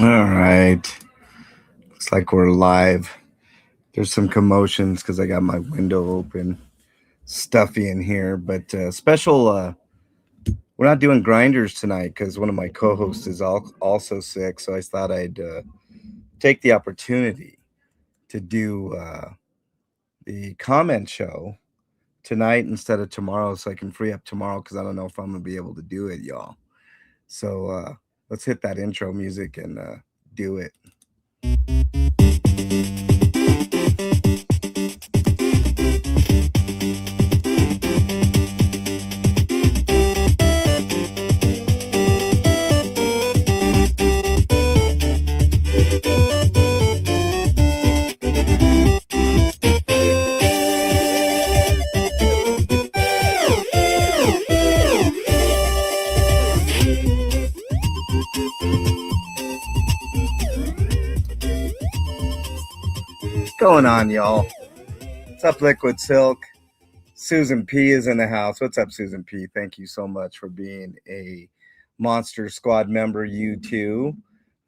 All right. Looks like we're live. There's some commotions because I got my window open. Stuffy in here, but special. We're not doing grinders tonight because one of my co-hosts is also sick. So I thought I'd take the opportunity to do the comment show tonight instead of tomorrow, so I can free up tomorrow because I don't know if I'm gonna be able to do it, y'all. So let's hit that intro music and do it. What's going on, y'all? What's up, Liquid Silk? Susan P is in the house. What's up, Susan P? Thank you so much for being a Monster Squad member. You too.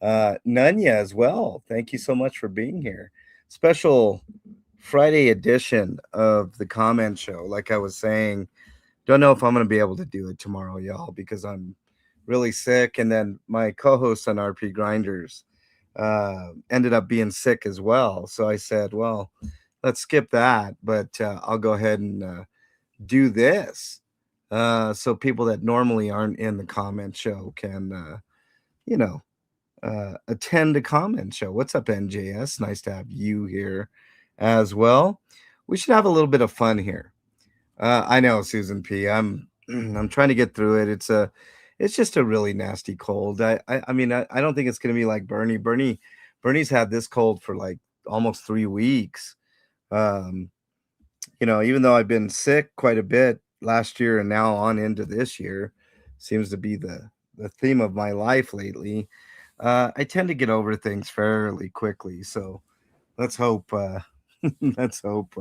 Nunya as well. Thank you so much for being here. Special Friday edition of the comment show. Like I was saying, don't know if I'm going to be able to do it tomorrow, y'all, because I'm really sick. And then my co host on RP Grinders ended up being sick as well. So I said, well, let's skip that, but I'll go ahead and do this. So people that normally aren't in the comment show can, you know, attend the comment show. What's up, NJS? Nice to have you here as well. We should have a little bit of fun here. I know, Susan P. I'm trying to get through it. It's just a really nasty cold. I don't think it's gonna be like Bernie. Bernie's had this cold for like almost 3 weeks. Um, even though I've been sick quite a bit last year and now on into this year, seems to be the theme of my life lately. I tend to get over things fairly quickly, so let's hope. Let's hope.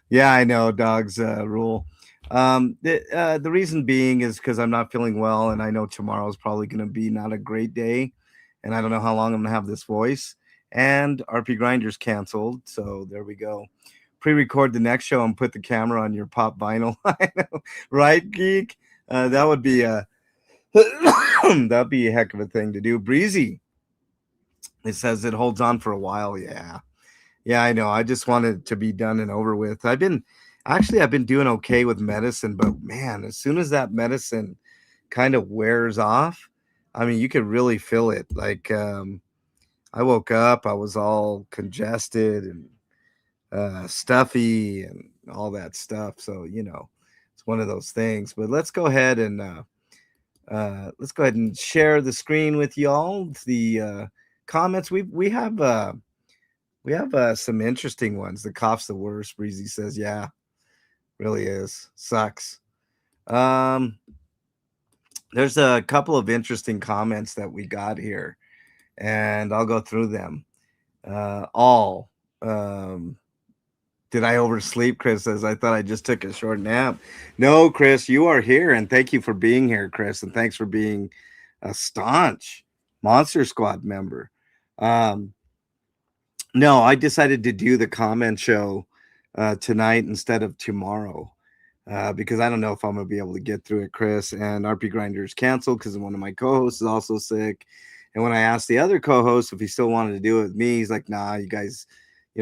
Yeah, I know dogs rule. The reason being is because I'm not feeling well, and I know tomorrow's probably going to be not a great day, and I don't know how long I'm going to have this voice. And RP Grinders canceled, so there we go. Pre-record the next show and put the camera on your pop vinyl. I know, right, geek? That would be a that'd be a heck of a thing to do. Breezy, it says it holds on for a while. Yeah, I know. I just wanted it to be done and over with. I've been doing okay with medicine, but man, as soon as that medicine kind of wears off, I mean, you could really feel it. Like I woke up, I was all congested and stuffy and all that stuff. So it's one of those things. But let's go ahead and share the screen with y'all. The comments we have some interesting ones. The cough's the worst. Breezy says, "Yeah, really is. Sucks." Um, there's a couple of interesting comments that we got here, and I'll go through them. All. Um, did I oversleep? Chris says, "I thought I just took a short nap." No, Chris, you are here, and thank you for being here, Chris, and thanks for being a staunch Monster Squad member. Um, No, I decided to do the comment show tonight instead of tomorrow because I don't know if I'm gonna be able to get through it. Chris and RP Grinders canceled because one of my co-hosts is also sick. And when I asked the other co-host if he still wanted to do it with me, he's like, "Nah, you guys,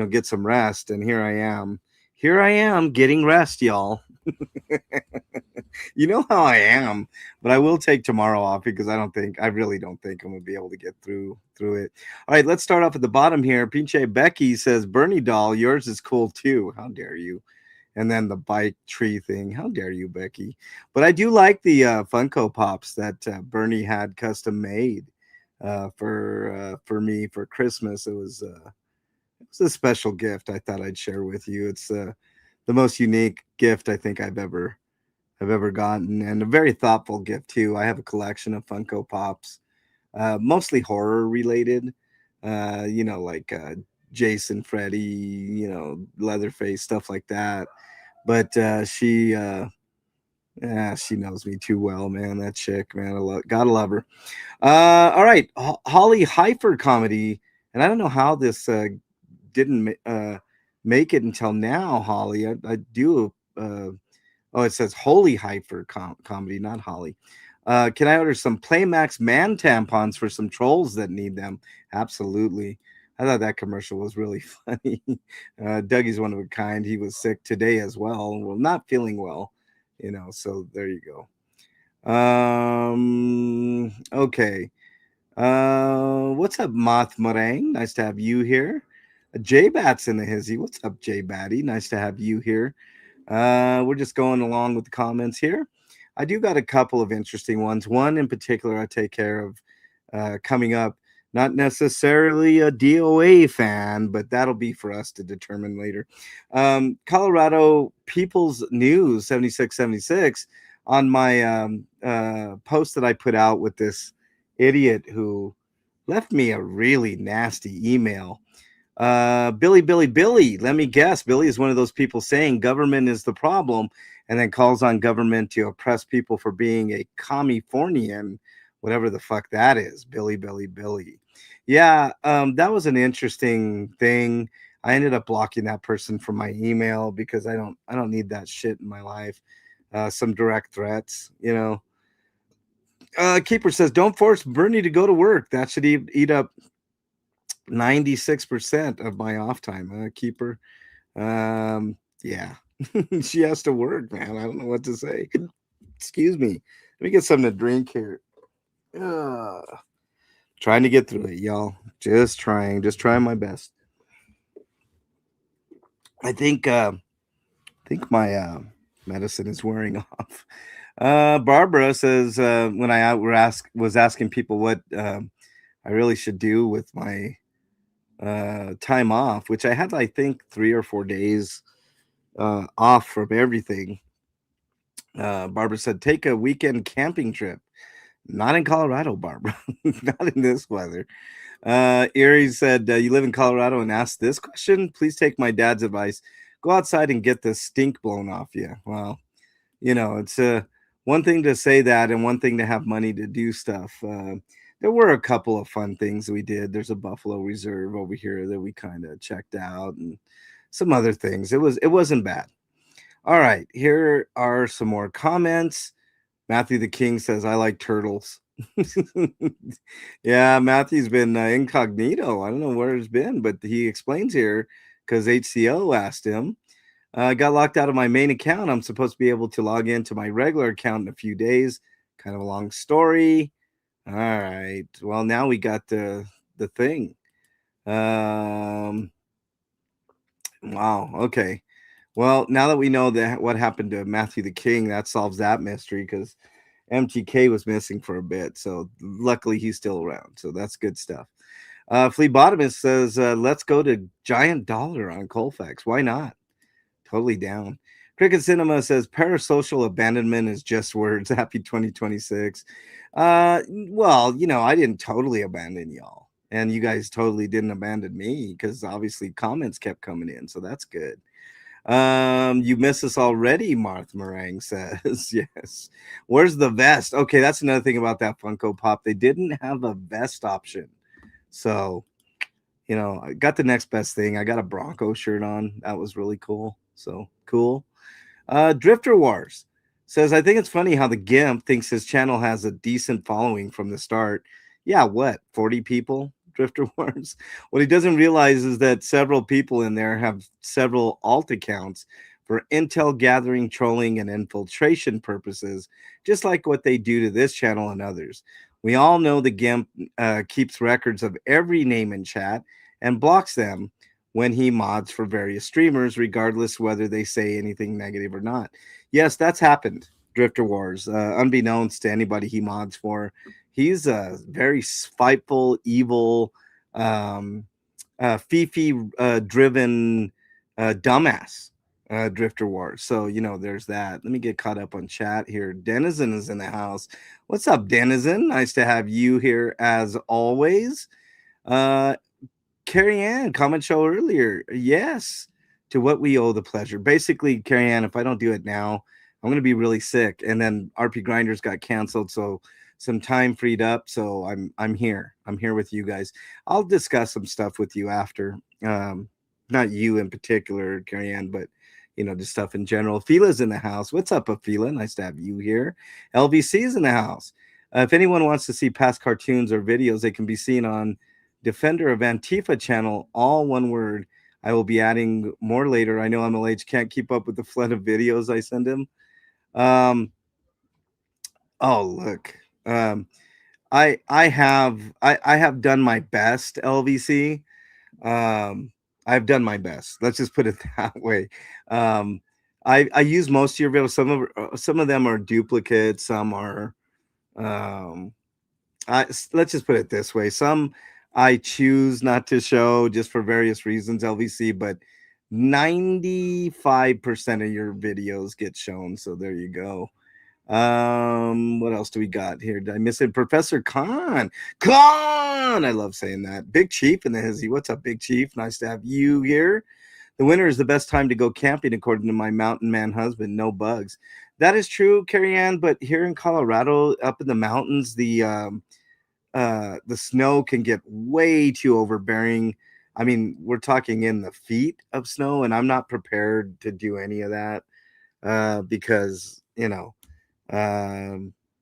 get some rest." And here I am. Here I am getting rest, y'all. You know how I am, but I will take tomorrow off because I really don't think I'm gonna be able to get through it. All right, let's start off at the bottom here. Pinche Becky says, "Bernie doll, yours is cool too." How dare you? And then the bike tree thing. How dare you, Becky? But I do like the Funko Pops that Bernie had custom made for me for Christmas. It was a special gift I thought I'd share with you. It's the most unique gift I think I've ever gotten, and a very thoughtful gift too. I have a collection of Funko Pops, mostly horror related. Like Jason, Freddy, Leatherface, stuff like that. But she Yeah, she knows me too well, man. That chick, man. Gotta love her. All right, Holly Heifer comedy, and I don't know how this didn't make it until now, Holly. I do. Oh, it says Holy Heifer comedy, not Holly. Can I order some Playmax man tampons for some trolls that need them? Absolutely. I thought that commercial was really funny. Dougie's one of a kind. He was sick today as well. Well, not feeling well, so there you go. Okay. What's up, Moth Meringue? Nice to have you here. J Bat's in the hizzy. What's up, J Batty? Nice to have you here. We're just going along with the comments here. I do got a couple of interesting ones. One in particular I take care of coming up. Not necessarily a DOA fan, but that'll be for us to determine later. Colorado People's News 7676 on my post that I put out with this idiot who left me a really nasty email. Billy, let me guess. Billy is one of those people saying government is the problem and then calls on government to oppress people for being a Californian, whatever the fuck that is. Billy. Yeah, that was an interesting thing. I ended up blocking that person from my email because I don't need that shit in my life. Some direct threats. Keeper says, don't force Bernie to go to work. That should eat up 96% of my off time. Keeper. Yeah. She has to work, man. I don't know what to say. Excuse me. Let me get something to drink here. Trying to get through it, y'all. Just trying my best. I think my medicine is wearing off. Barbara says when I was asking people what I really should do with my time off, which I had, I think, 3 or 4 days off from everything. Barbara said, take a weekend camping trip. Not in Colorado, Barbara. Not in this weather. Erie said, you live in Colorado and asked this question? Please take my dad's advice. Go outside and get the stink blown off you. Well, it's one thing to say that and one thing to have money to do stuff. There were a couple of fun things we did. There's a Buffalo Reserve over here that we kind of checked out and some other things. It wasn't bad. All right, here are some more comments. Matthew the King says, I like turtles. Yeah, Matthew's been incognito. I don't know where he's been, but he explains here because HCO asked him. I got locked out of my main account. I'm supposed to be able to log into my regular account in a few days. Kind of a long story. All right. Well, now we got the thing. Wow. Okay. Well, now that we know that what happened to Matthew the King, that solves that mystery because MTK was missing for a bit. So luckily he's still around. So that's good stuff. Phlebotomist says, let's go to Giant Dollar on Colfax. Why not? Totally down. Cricket Cinema says parasocial abandonment is just words. Happy 2026. Well, I didn't totally abandon y'all. And you guys totally didn't abandon me because obviously comments kept coming in. So that's good. You miss us already, Martha Meringue says. Yes. Where's the vest? Okay, that's another thing about that Funko Pop. They didn't have a vest option. So, I got the next best thing. I got a Bronco shirt on. That was really cool. So cool. Drifter Wars says, I think it's funny how the Gimp thinks his channel has a decent following from the start. Yeah, what? 40 people? Drifter Wars. What he doesn't realize is that several people in there have several alt accounts for intel gathering, trolling, and infiltration purposes, just like what they do to this channel and others. We all know the Gimp keeps records of every name in chat and blocks them when he mods for various streamers, regardless whether they say anything negative or not. Yes, that's happened, Drifter Wars. Unbeknownst to anybody he mods for, he's a very spiteful, evil, Fifi-driven dumbass, Drifter Wars. So, there's that. Let me get caught up on chat here. Denizen is in the house. What's up, Denizen? Nice to have you here as always. Carrie Ann, comment show earlier. Yes, to what we owe the pleasure. Basically, Carrie Ann, if I don't do it now, I'm gonna be really sick. And then RP Grinders got canceled, so some time freed up. So I'm here. I'm here with you guys. I'll discuss some stuff with you after. Not you in particular, Carrie Ann, but just stuff in general. Fila's in the house. What's up, Fila? Nice to have you here. LVC is in the house. If anyone wants to see past cartoons or videos, they can be seen on Defender of Antifa channel, all one word. I will be adding more later. I know MLH can't keep up with the flood of videos I send him. Oh look. I have done my best, LVC. I've done my best. Let's just put it that way. I use most of your videos. Some of them are duplicates. Some are. Let's just put it this way. Some I choose not to show just for various reasons, LVC. But 95% of your videos get shown. So there you go. What else do we got here? Did I miss it? Professor Khan. I love saying that. Big Chief in the hizzy. What's up, Big Chief? Nice to have you here. The winter is the best time to go camping, according to my mountain man husband. No bugs. That is true, Carrie Ann, but here in Colorado, up in the mountains, the snow can get way too overbearing. I mean, we're talking in the feet of snow, and I'm not prepared to do any of that because I'm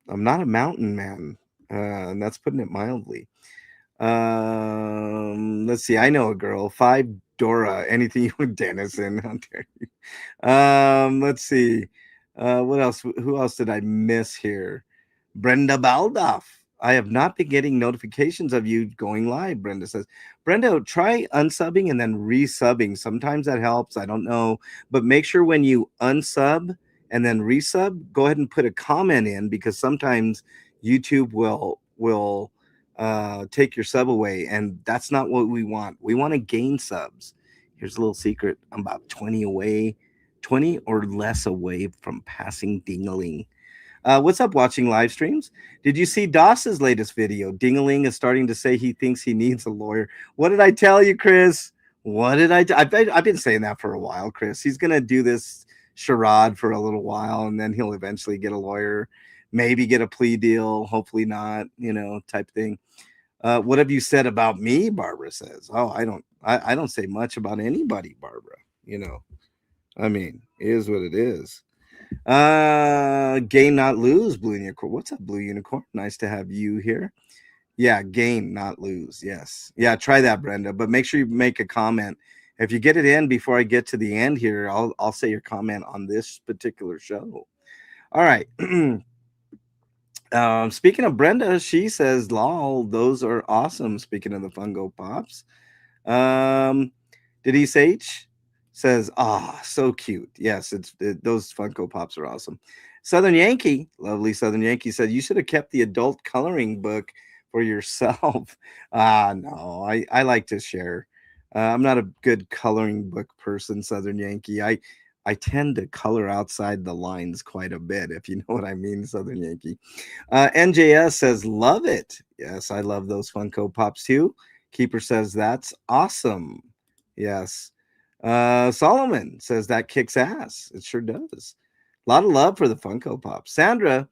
not a mountain man, and that's putting it mildly. Let's see. I know a girl. 5 Dora. Anything you want, Dennison? How dare you? Let's see. What else? Who else did I miss here? Brenda Baldoff. I have not been getting notifications of you going live, Brenda says. Brenda, try unsubbing and then resubbing. Sometimes that helps. I don't know. But make sure when you unsub and then resub, go ahead and put a comment in, because sometimes YouTube will take your sub away, and that's not what we want. We want to gain subs. Here's a little secret. I'm about 20 or less away from passing Dingaling. What's up, watching live streams? Did you see Doss's latest video? Dingaling is starting to say he thinks he needs a lawyer. What did I tell you, Chris? What did I've been saying that for a while, Chris. He's going to do this charade for a little while, and then he'll eventually get a lawyer, maybe get a plea deal, hopefully not, type thing. What have you said about me? Barbara says. Oh, I don't say much about anybody, Barbara. I mean, it is what it is. Gain not lose, Blue Unicorn. What's up, Blue Unicorn? Nice to have you here. Yeah, gain not lose. Yes. Yeah, try that, Brenda. But make sure you make a comment. If you get it in before I get to the end here, I'll say your comment on this particular show. All right. Speaking of Brenda, she says, "Lol, those are awesome." Speaking of the Fungo Pops, Denise H says, so cute. Yes, those Funko Pops are awesome. Southern Yankee, lovely Southern Yankee, said, you should have kept the adult coloring book for yourself. No, I like to share. I'm not a good coloring book person, Southern Yankee. I tend to color outside the lines quite a bit, if you know what I mean, Southern Yankee. NJS says, love it. Yes, I love those Funko Pops too. Keeper says, that's awesome. Yes. Solomon says, that kicks ass. It sure does. A lot of love for the Funko Pops. Sandra,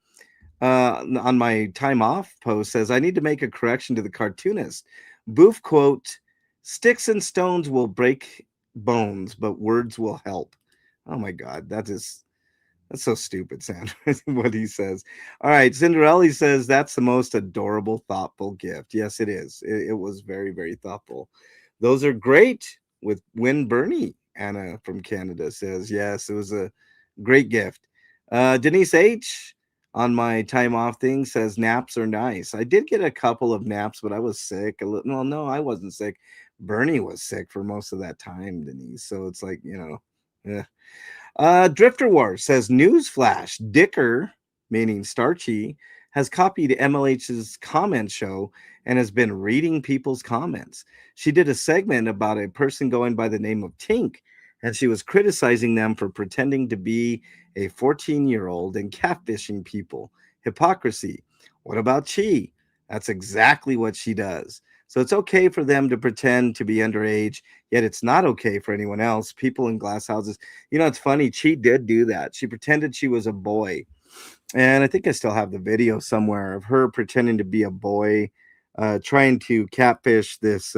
on my time off post, says, I need to make a correction to the cartoonist. Boof quote, sticks and stones will break bones, but words will help. Oh my God, that's so stupid, Sandra, what he says. All right, Cinderella says, that's the most adorable, thoughtful gift. Yes, it is. It was very, very thoughtful. Those are great with Win Bernie. Anna from Canada says, yes, it was a great gift. Denise H on my time off thing says, naps are nice. I did get a couple of naps, but I was sick. Well, no, I wasn't sick. Bernie was sick for most of that time, Denise. So it's like, yeah. Drifter War says, newsflash, Dicker, meaning Starchy, has copied MLH's comment show and has been reading people's comments. She did a segment about a person going by the name of Tink, and she was criticizing them for pretending to be a 14-year-old and catfishing people. Hypocrisy. What about Chi? That's exactly what she does. So it's okay for them to pretend to be underage, yet it's not okay for anyone else. People in glass houses. It's funny. She did do that. She pretended she was a boy, and I think I still have the video somewhere of her pretending to be a boy, trying to catfish this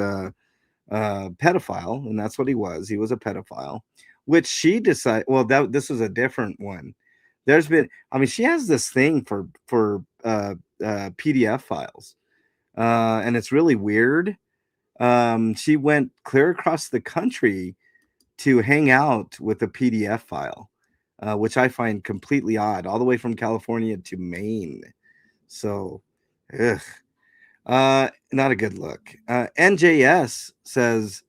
pedophile, and that's what he was. He was a pedophile, which she decided. Well, that this was a different one. There's been, I mean, she has this thing for PDF files, and it's really weird. She went clear across the country to hang out with a PDF file, which I find completely odd, all the way from California to Maine. So, ugh. Not a good look. NJS says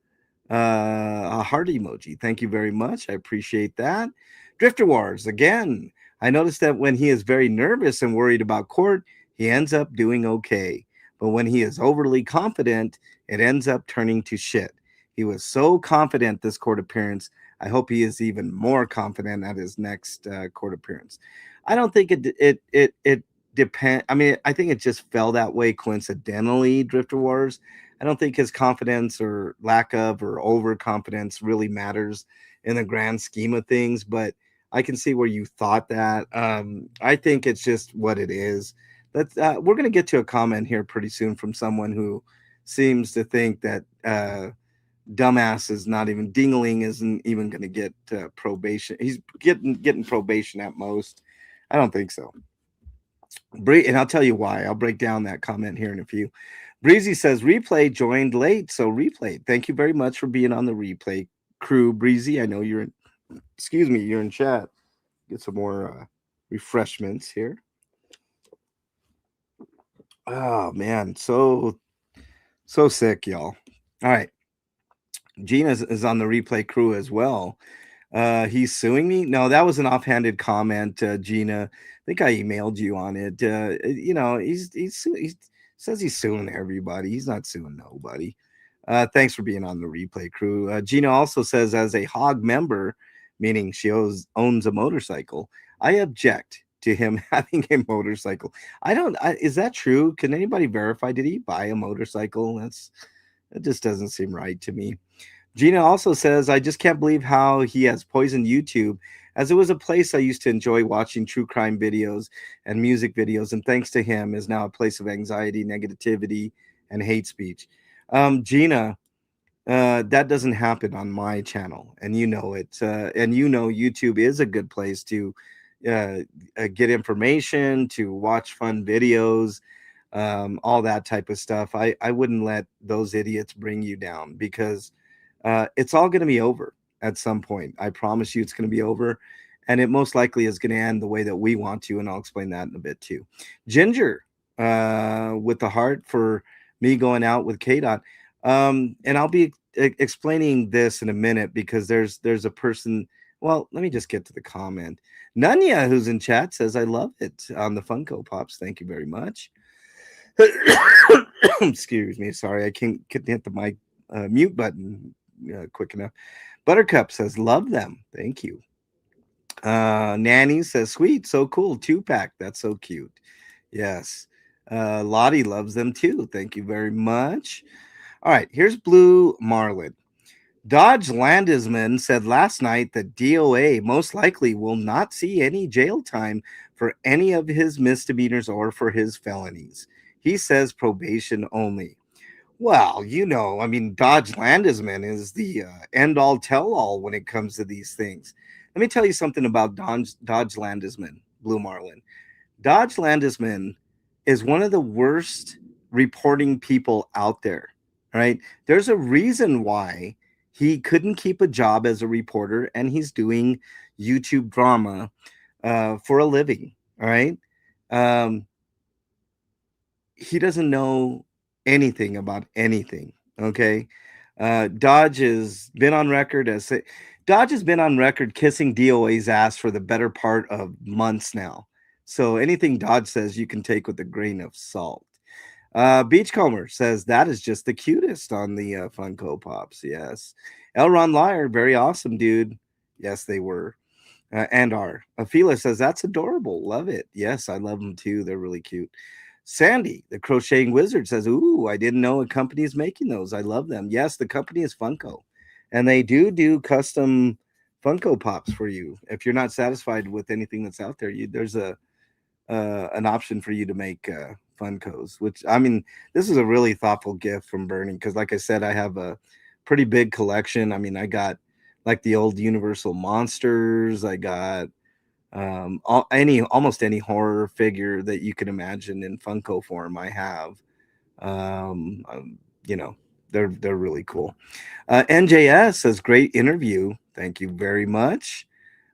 a heart emoji. Thank you very much. I appreciate that. Drifter Wars again. I noticed that when he is very nervous and worried about court, he ends up doing okay. But when he is overly confident, it ends up turning to shit. He was so confident this court appearance. I hope he is even more confident at his next court appearance. I don't think it depend. I mean, I think it just fell that way coincidentally. Drifter Wars. I don't think his confidence or lack of or overconfidence really matters in the grand scheme of things, but I can see where you thought that. I think it's just what it is. We're going to get to a comment here pretty soon from someone who seems to think that dumbass is not even Dingling isn't even going to get probation. He's getting probation at most. I don't think so. And I'll tell you why. I'll break down that comment here in a few. Breezy says replay joined late, so replay. Thank you very much for being on the replay crew, Breezy. I know you're in. Excuse me, you're in chat. Get some more refreshments here. Oh man, so sick, y'all. All right, Gina is on the replay crew as well. He's suing me. No, that was an offhanded comment, Gina. I think I emailed you on it. He says he's suing everybody. He's not suing nobody. Thanks for being on the replay crew. Gina also says, as a hog member, meaning she owns a motorcycle, I object to him having a motorcycle. Is that true? Can anybody verify? Did he buy a motorcycle? That just doesn't seem right to me. Gina also says, I just can't believe how he has poisoned YouTube, as it was a place I used to enjoy watching true crime videos and music videos, and thanks to him is now a place of anxiety, negativity, and hate speech. Gina, that doesn't happen on my channel, and you know it. And YouTube is a good place to get information, to watch fun videos, all that type of stuff. I wouldn't let those idiots bring you down, because it's all going to be over at some point. I promise you it's going to be over. And it most likely is going to end the way that we want to. And I'll explain that in a bit too. Ginger, with the heart for me going out with K-Dot. And I'll be explaining this in a minute, because there's a person. Well, let me just get to the comment. Nanya, who's in chat, says, I love it on the Funko Pops. Thank you very much. Excuse me. Sorry, I couldn't hit the mic mute button quick enough. Buttercup says, love them. Thank you. Nanny says, sweet, so cool. 2-pack. That's so cute. Yes. Lottie loves them too. Thank you very much. All right, here's Blue Marlin. Dodge Landisman said last night that DOA most likely will not see any jail time for any of his misdemeanors or for his felonies. He says probation only. Well, I mean, Dodge Landisman is the end-all, tell-all when it comes to these things. Let me tell you something about Dodge Landisman, Blue Marlin. Dodge Landisman is one of the worst reporting people out there, right? There's a reason why he couldn't keep a job as a reporter, and he's doing YouTube drama for a living, all right? He doesn't know anything about anything, okay? Dodge has been on record kissing DOA's ass for the better part of months now. So anything Dodge says, you can take with a grain of salt. Beachcomber says that is just the cutest on the Funko Pops. Yes. Elron Liar, very awesome, dude. Yes, they were and are. Aphila says that's adorable. Love it. Yes, I love them too. They're really cute. Sandy, the crocheting wizard, says, "Ooh, I didn't know a company is making those. I love them." Yes, the company is Funko, and they do custom Funko Pops for you. If you're not satisfied with anything that's out there, there's a an option for you to make Funkos. Which, I mean, this is a really thoughtful gift from Bernie because, like I said, I have a pretty big collection. I mean, I got like the old Universal monsters. I got almost any horror figure that you can imagine in Funko form. I have, um, um, you know, they're really cool. NJS says great interview. Thank you very much.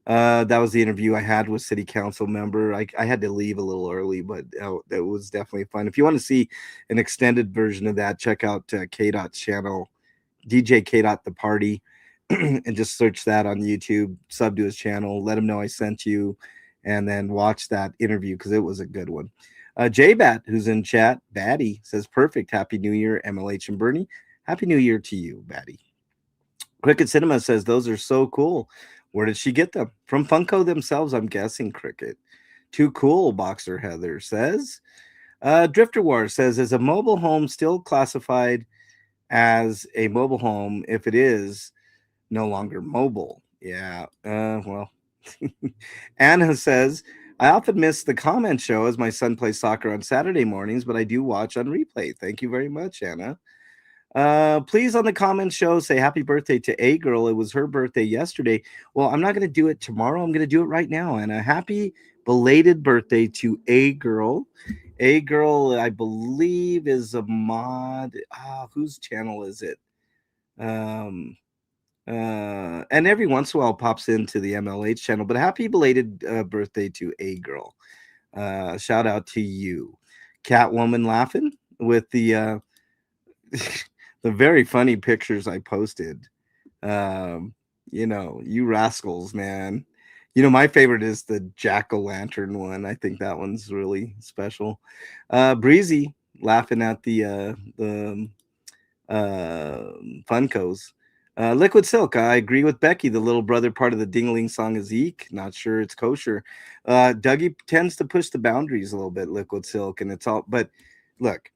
That was the interview I had with city council member. I had to leave a little early, but that was definitely fun. If you want to see an extended version of that, check out K Dot's channel, DJ K Dot the Party, and just search that on YouTube. Sub to his channel. Let him know I sent you, and then watch that interview because it was a good one. J-Bat, who's in chat, Batty, says, perfect. Happy New Year, MLH and Bernie. Happy New Year to you, Batty. Cricket Cinema says, those are so cool. Where did she get them? From Funko themselves, I'm guessing, Cricket. Too cool, Boxer Heather says. Drifter War says, is a mobile home still classified as a mobile home if it is no longer mobile? Yeah, well. Anna says, I often miss the comment show as my son plays soccer on Saturday mornings, but I do watch on replay. Thank you very much, Anna. Please, on the comment show, say happy birthday to A Girl. It was her birthday yesterday. Well, I'm not going to do it tomorrow. I'm going to do it right now. And a happy belated birthday to A Girl. A Girl, I believe, is a mod. Whose channel is it? And every once in a while pops into the MLH channel. But happy belated birthday to A Girl. Shout out to you. Catwoman laughing with the the very funny pictures I posted. You rascals, man. My favorite is the jack-o'-lantern one. I think that one's really special. Breezy laughing at the Funkos. Liquid Silk, I agree with Becky. The little brother part of the Dingling song is eek. Not sure it's kosher. Dougie tends to push the boundaries a little bit, Liquid Silk, and it's all. But look,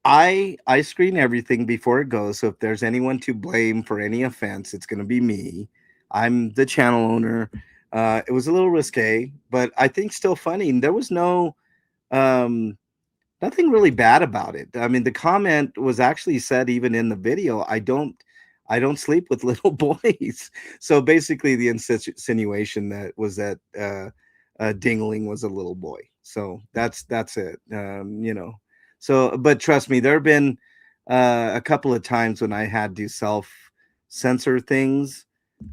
I screen everything before it goes. So if there's anyone to blame for any offense, it's going to be me. I'm the channel owner. It was a little risque, but I think still funny. There was um, nothing really bad about it. I mean, the comment was actually said even in the video. I don't sleep with little boys. So basically, the insinuation that was that Dingling was a little boy. So that's it. So, but trust me, there have been a couple of times when I had to self censor things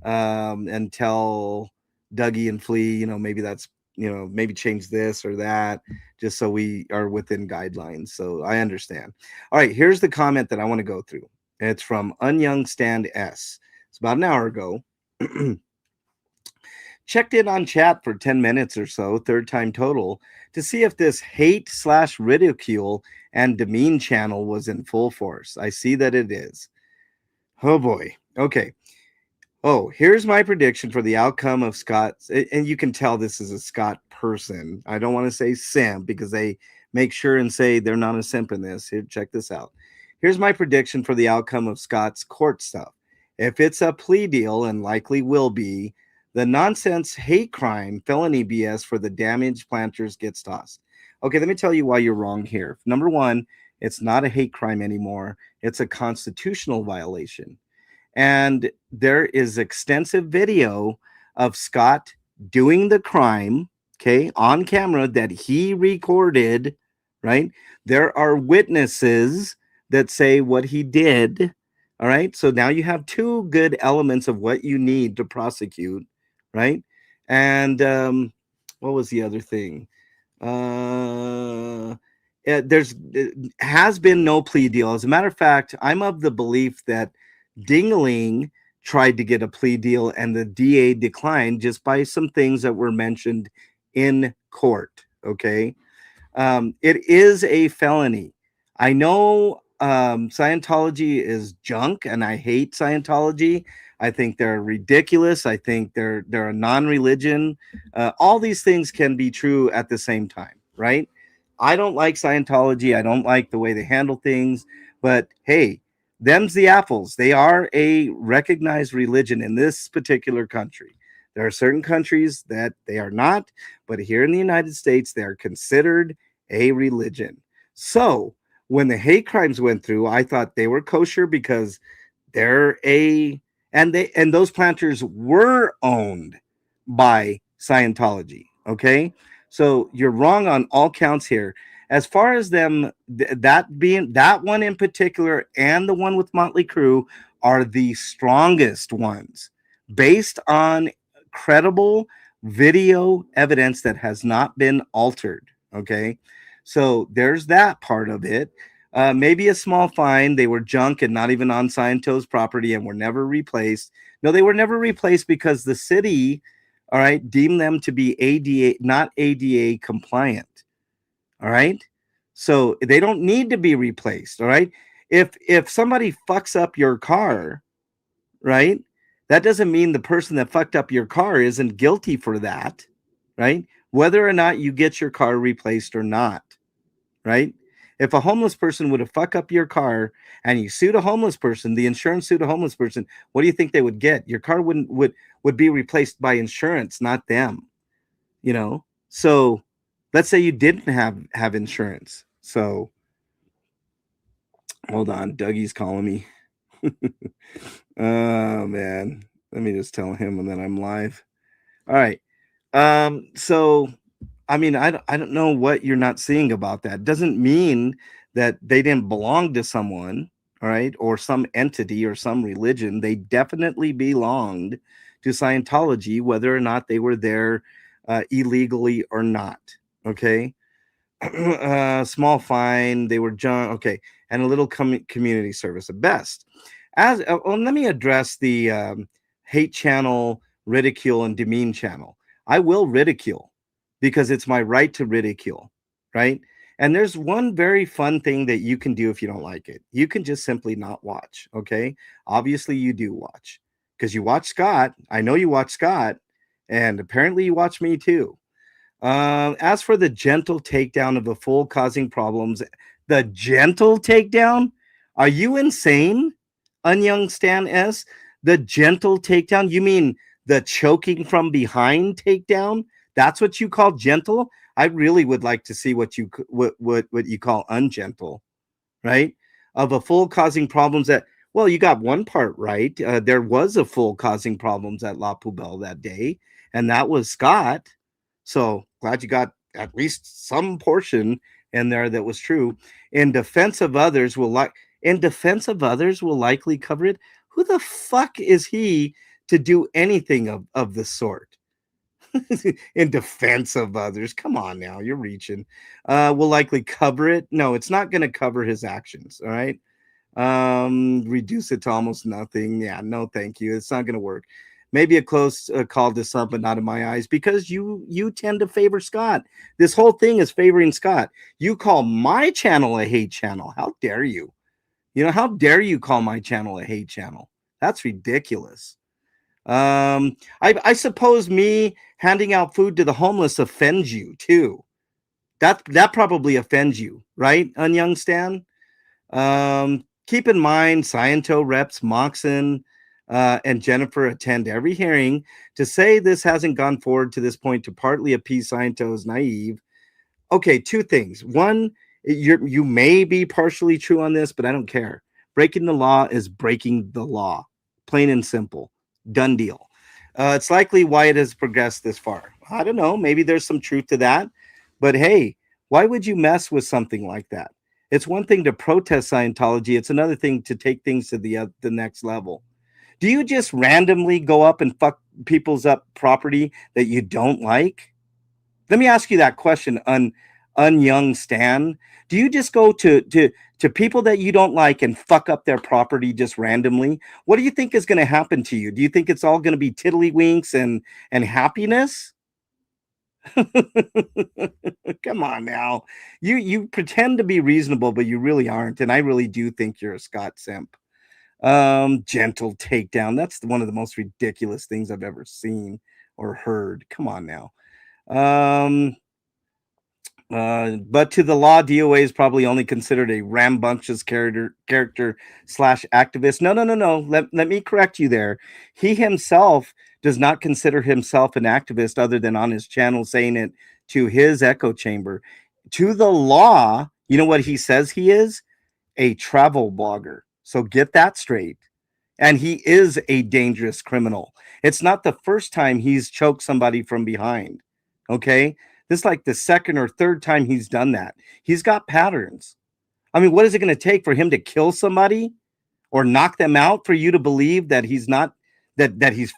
and tell Dougie and Flea, maybe that's, maybe change this or that, just so we are within guidelines. So I understand. All right, here's the comment that I want to go through. It's from Unyoung Stand S. It's about an hour ago. Checked in on chat for 10 minutes or so, third time total, to see if this hate/ridicule and demean channel was in full force. I see that it is. Oh boy. Okay. Oh, here's my prediction for the outcome of Scott's. And you can tell this is a Scott person. I don't want to say simp because they make sure and say they're not a simp in this. Here, check this out. Here's my prediction for the outcome of Scott's court stuff. If it's a plea deal, and likely will be, the nonsense hate crime felony BS for the damaged planters gets tossed. Okay, let me tell you why you're wrong here. Number one, it's not a hate crime anymore. It's a constitutional violation. And there is extensive video of Scott doing the crime, okay, on camera that he recorded, right? There are witnesses that say what he did, all right? So now you have two good elements of what you need to prosecute, right? And what was the other thing? It has been no plea deal. As a matter of fact, I'm of the belief that Dingling tried to get a plea deal and the DA declined just by some things that were mentioned in court. Okay. It is a felony. I know Scientology is junk and I hate Scientology. I think they're ridiculous. I think they're a non-religion. All these things can be true at the same time, right? I don't like Scientology. I don't like the way they handle things. But hey, them's the apples. They are a recognized religion in this particular country. There are certain countries that they are not, but here in the United States, they are considered a religion. So when the hate crimes went through, I thought they were kosher because they're a and those planters were owned by Scientology. Okay, so you're wrong on all counts here. As far as them, that being that one in particular and the one with Motley Crue are the strongest ones based on credible video evidence that has not been altered. Okay, so there's that part of it. Maybe a small fine. They were junk and not even on Sciento's property and were never replaced. No, they were never replaced because the city, all right, deemed them to be ADA, not ADA compliant. All right. So they don't need to be replaced. All right. If somebody fucks up your car, right, that doesn't mean the person that fucked up your car isn't guilty for that, right? Whether or not you get your car replaced or not, right? If a homeless person would have fuck up your car and you sued a homeless person, the insurance sued a homeless person, what do you think they would get? Your car would be replaced by insurance, not them, you know? So let's say you didn't have insurance. So hold on, Dougie's calling me. Oh man. Let me just tell him and then I'm live. All right. So I mean, I don't know what you're not seeing about that. Doesn't mean that they didn't belong to someone, all right, or some entity or some religion. They definitely belonged to Scientology, whether or not they were there illegally or not. Okay. Small fine. They were junk. Okay. And a little community service at best. Well, let me address the hate channel, ridicule, and demean channel. I will ridicule because it's my right to ridicule, right? And there's one very fun thing that you can do if you don't like it. You can just simply not watch, okay? Obviously, you do watch because you watch Scott. I know you watch Scott, and apparently you watch me too. As for the gentle takedown of a fool causing problems, the gentle takedown? Are you insane? Unyoung Stan S. The gentle takedown? You mean the choking from behind takedown? That's what you call gentle? I really would like to see what you call ungentle, right? Of a fool causing problems that well, you got one part right. There was a fool causing problems at La Poubelle that day, and that was Scott. So glad you got at least some portion in there that was true. In defense of others will likely cover it. Who the fuck is he to do anything of the sort? In defense of others. Come on now, you're reaching. Will likely cover it. No, it's not going to cover his actions. All right. Reduce it to almost nothing. Yeah, no, thank you. It's not going to work. Maybe a close call to some, but not in my eyes because you tend to favor Scott. This whole thing is favoring Scott. You call my channel a hate channel. How dare you? You know, how dare you call my channel a hate channel? That's ridiculous. I suppose me handing out food to the homeless offends you too. That probably offends you, right, Unyoung Stan? Keep in mind, Sciento reps Moxon and Jennifer attend every hearing. To say this hasn't gone forward to this point to partly appease Sciento is naive. Okay, two things. One, you may be partially true on this, but I don't care. Breaking the law is breaking the law, plain and simple. Done deal. It's likely why it has progressed this far. I don't know. Maybe there's some truth to that, but hey, why would you mess with something like that? It's one thing to protest Scientology. It's another thing to take things to the next level. Do you just randomly go up and fuck people's up property that you don't like? Let me ask you that question, unyoung Stan. Do you just go to people that you don't like and fuck up their property just randomly? What do you think is going to happen to you? Do you think it's all going to be tiddlywinks and happiness? Come on now. You pretend to be reasonable, but you really aren't. And I really do think you're a Scott simp. Gentle takedown. That's one of the most ridiculous things I've ever seen or heard. Come on now. Um, But to the law, DOA is probably only considered a rambunctious character slash activist. No, no, no, no. Let me correct you there. He himself does not consider himself an activist other than on his channel saying it to his echo chamber. To the law, you know what he says he is? A travel blogger. So get that straight. And he is a dangerous criminal. It's not the first time he's choked somebody from behind. Okay? This is like the second or third time he's done that. He's got patterns. I mean, what is it going to take for him to kill somebody or knock them out for you to believe that he's not that he's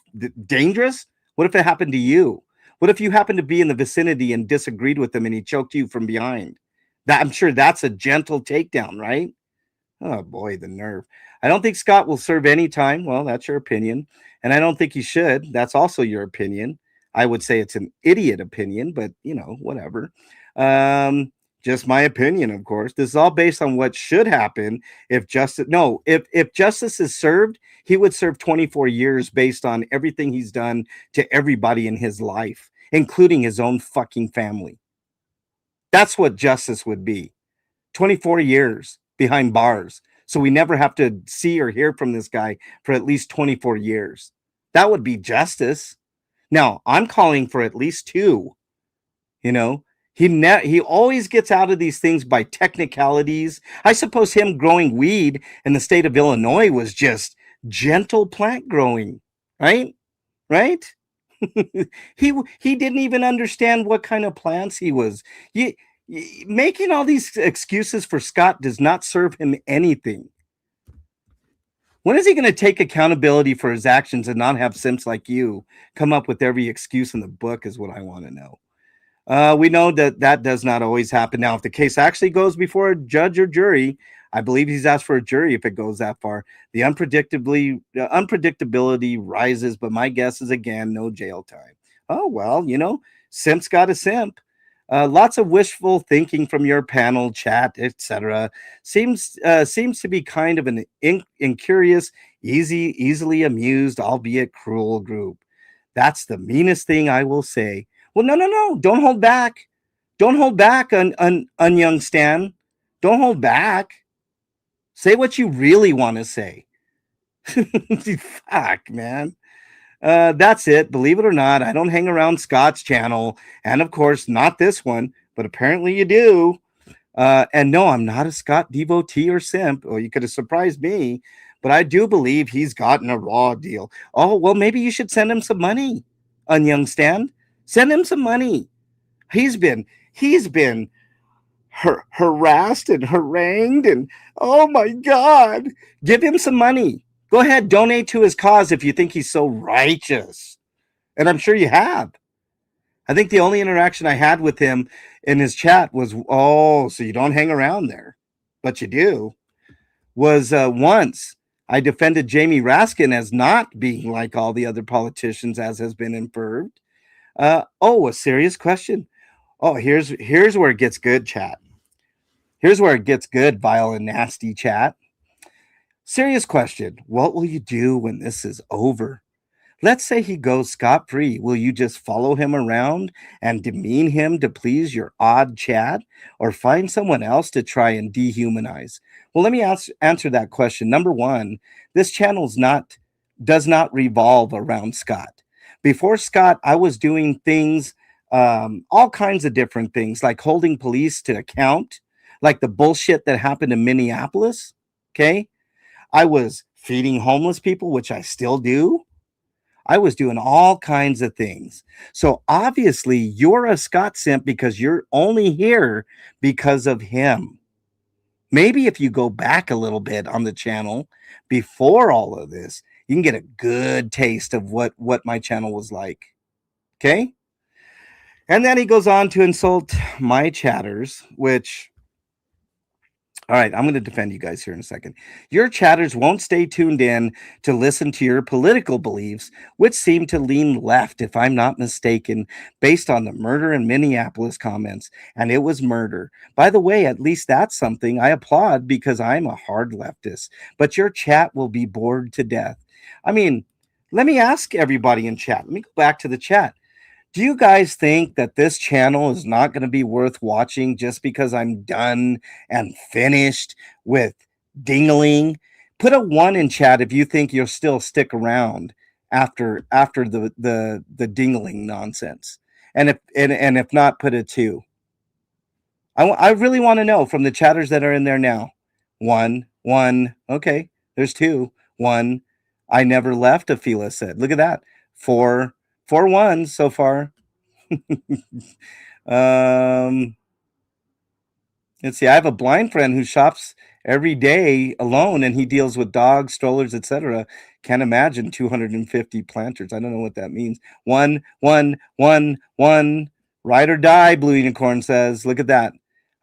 dangerous? What if it happened to you? What if you happened to be in the vicinity and disagreed with him and he choked you from behind? That I'm sure that's a gentle takedown, right? Oh boy, the nerve. I don't think Scott will serve any time. Well, that's your opinion. And I don't think he should. That's also your opinion. I would say it's an idiot opinion, but whatever. Just my opinion, of course. This is all based on what should happen if justice no, if justice is served, he would serve 24 years based on everything he's done to everybody in his life, including his own fucking family. That's what justice would be. 24 years behind bars. So we never have to see or hear from this guy for at least 24 years. That would be justice. Now, I'm calling for at least 2. He always gets out of these things by technicalities. I suppose him growing weed in the state of Illinois was just gentle plant growing, right? Right? he didn't even understand what kind of plants he was. Making all these excuses for Scott does not serve him anything. When is he going to take accountability for his actions and not have simps like you come up with every excuse in the book is what I want to know. We know that does not always happen. Now, if the case actually goes before a judge or jury, I believe he's asked for a jury if it goes that far. The unpredictability rises, but my guess is, again, no jail time. Oh, well, simp's got a simp. Lots of wishful thinking from your panel, chat, etc. Seems to be kind of an incurious, easily amused, albeit cruel group. That's the meanest thing I will say. Well, no. Don't hold back. Don't hold back, young Stan. Don't hold back. Say what you really want to say. Fuck, man. That's it. Believe it or not, I don't hang around Scott's channel. And of course, not this one, but apparently you do. And no, I'm not a Scott devotee or simp. Well, you could have surprised me, but I do believe he's gotten a raw deal. Oh, well, maybe you should send him some money, young Stan. Send him some money. He's been harassed and harangued, and oh my God, give him some money. Go ahead, donate to his cause if you think he's so righteous. And I'm sure you have. I think the only interaction I had with him in his chat was, oh, so you don't hang around there, but you do, was once I defended Jamie Raskin as not being like all the other politicians, as has been inferred. A serious question. Oh, here's where it gets good, chat. Here's where it gets good, vile and nasty chat. Serious question. What will you do when this is over? Let's say he goes scot-free. Will you just follow him around and demean him to please your odd chat, or find someone else to try and dehumanize? Well, let me answer that question. Number one, this channel does not revolve around Scott. Before Scott, I was doing things, all kinds of different things, like holding police to account, like the bullshit that happened in Minneapolis. Okay. I was feeding homeless people, which I still do. I was doing all kinds of things. So obviously you're a Scott simp because you're only here because of him. Maybe if you go back a little bit on the channel before all of this, you can get a good taste of what my channel was like. Okay? And then he goes on to insult my chatters, which, all right, I'm going to defend you guys here in a second. Your chatters won't stay tuned in to listen to your political beliefs, which seem to lean left, if I'm not mistaken, based on the murder in Minneapolis comments. And it was murder. By the way, at least that's something I applaud, because I'm a hard leftist. But your chat will be bored to death. I mean, let me ask everybody in chat. Let me go back to the chat. Do you guys think that this channel is not going to be worth watching just because I'm done and finished with dingling? Put a 1 in chat if you think you'll still stick around after the dingling nonsense. And if not, put a 2. I really want to know from the chatters that are in there now. 1, 1. Okay, there's 2. 1. I never left, Afila said. Look at that. 4, 4 1s so far. um, let's see. I have a blind friend who shops every day alone, and he deals with dogs, strollers, etc. Can't imagine 250 planters. I don't know what that means. 1, 1, 1, 1. Ride or die, Blue Unicorn says. Look at that.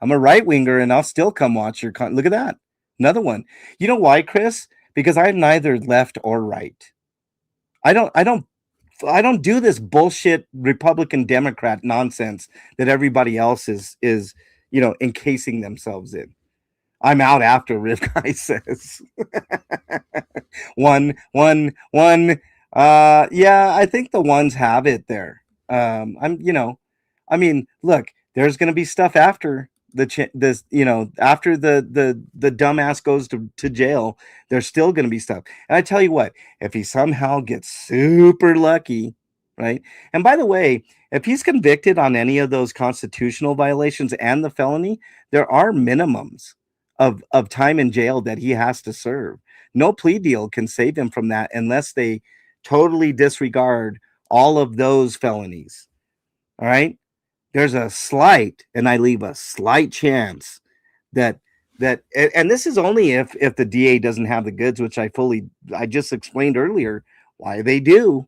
I'm a right winger, and I'll still come watch your look at that. Another one. You know why, Chris? Because I'm neither left or right. I don't do this bullshit Republican Democrat nonsense that everybody else is encasing themselves in. I'm out after, Riv Guy says. 1, 1, 1. Yeah, I think the ones have it there. Look, there's going to be stuff after after the dumbass goes to jail. There's still going to be stuff. And I tell you what, if he somehow gets super lucky, right? And by the way, if he's convicted on any of those constitutional violations and the felony, there are minimums of time in jail that he has to serve. No plea deal can save him from that unless they totally disregard all of those felonies. All right. There's a slight, and I leave a slight chance that and this is only if the DA doesn't have the goods, which I just explained earlier why they do,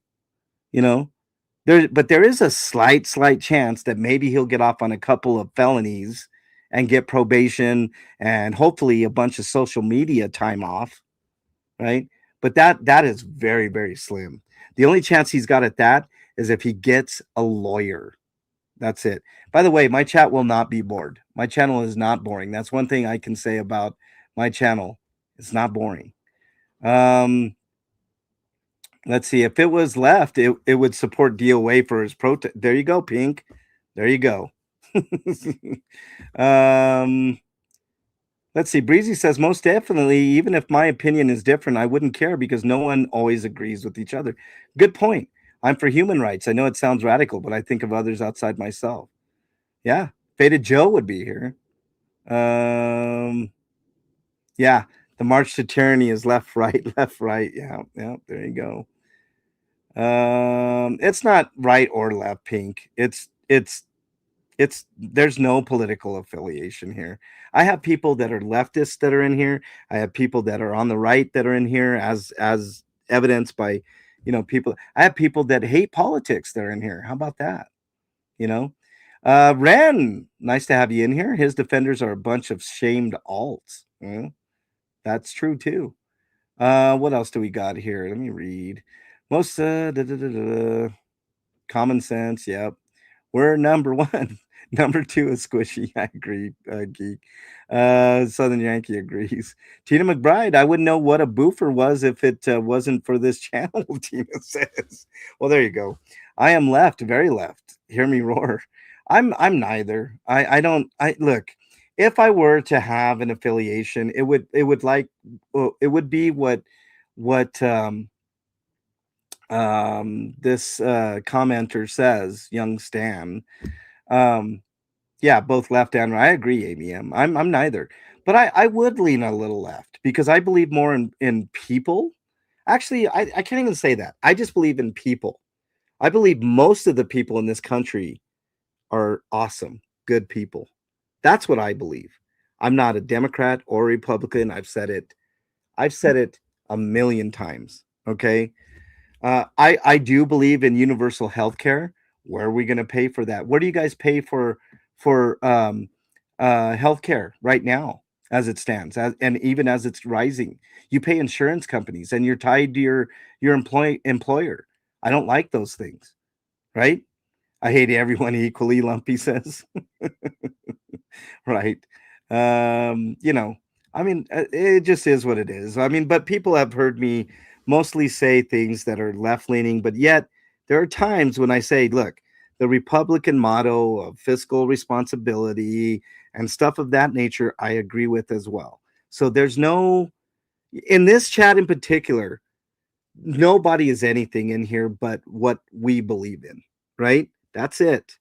but there is a slight chance that maybe he'll get off on a couple of felonies and get probation and hopefully a bunch of social media time off, right? But that is very, very slim. The only chance he's got at that is if he gets a lawyer. That's it. By the way, my chat will not be bored. My channel is not boring. That's one thing I can say about my channel. It's not boring. Let's see. If it was left, it would support DOA for his protest. There you go, Pink. There you go. Let's see. Breezy says, most definitely, even if my opinion is different, I wouldn't care because no one always agrees with each other. Good point. I'm for human rights. I know it sounds radical, but I think of others outside myself. Yeah. Faded Joe would be here. Yeah. The march to tyranny is left, right, left, right. Yeah. Yeah. There you go. It's not right or left, Pink. It's there's no political affiliation here. I have people that are leftists that are in here. I have people that are on the right that are in here as evidenced by, people. I have people that hate politics that are in here. How about that? Ren, nice to have you in here. His defenders are a bunch of shamed alts. That's true too. What else do we got here? Let me read. Most common sense. Yep. We're number 1. Number 2 is squishy. I agree, Geek. Southern Yankee agrees. Tina McBride, I wouldn't know what a boofer was if it wasn't for this channel, Tina says. Well, there you go. I am left, very left. Hear me roar. I'm neither. I don't look. If I were to have an affiliation, it would be what this commenter says, young Stan. Yeah, both left and right. I agree, ABM. I'm neither, but I would lean a little left because I believe more in people. Actually, I can't even say that. I just believe in people. I believe most of the people in this country are awesome, good people. That's what I believe. I'm not a Democrat or Republican. I've said it a million times. Okay. I do believe in universal health care. Where are we going to pay for that? Where do you guys pay for health care right now as it stands, and even as it's rising? You pay insurance companies and you're tied to your employer. I don't like those things, right? I hate everyone equally, Lumpy says. Right. It just is what it is. But people have heard me mostly say things that are left leaning, but yet there are times when I say, look, the Republican motto of fiscal responsibility and stuff of that nature, I agree with as well. So there's no, in this chat in particular, nobody is anything in here but what we believe in, right? That's it.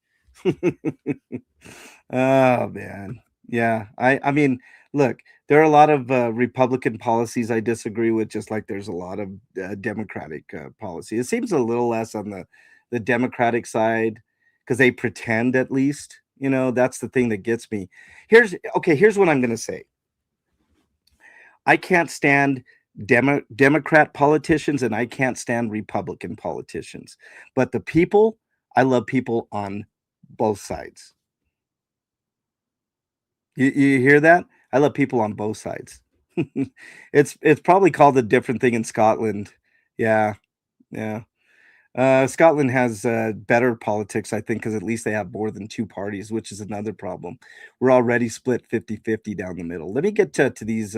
Oh man, yeah. I mean, look, there are a lot of Republican policies I disagree with, just like there's a lot of Democratic policy. It seems a little less on the Democratic side because they pretend, at least. You know, that's the thing that gets me. Here's okay. Here's what I'm going to say. I can't stand Democrat politicians and I can't stand Republican politicians. But the people, I love people on both sides. You hear that? I love people on both sides. It's probably called a different thing in Scotland. Yeah, yeah. Scotland has better politics, I think, because at least they have more than two parties, which is another problem. We're already split 50-50 down the middle. Let me get to these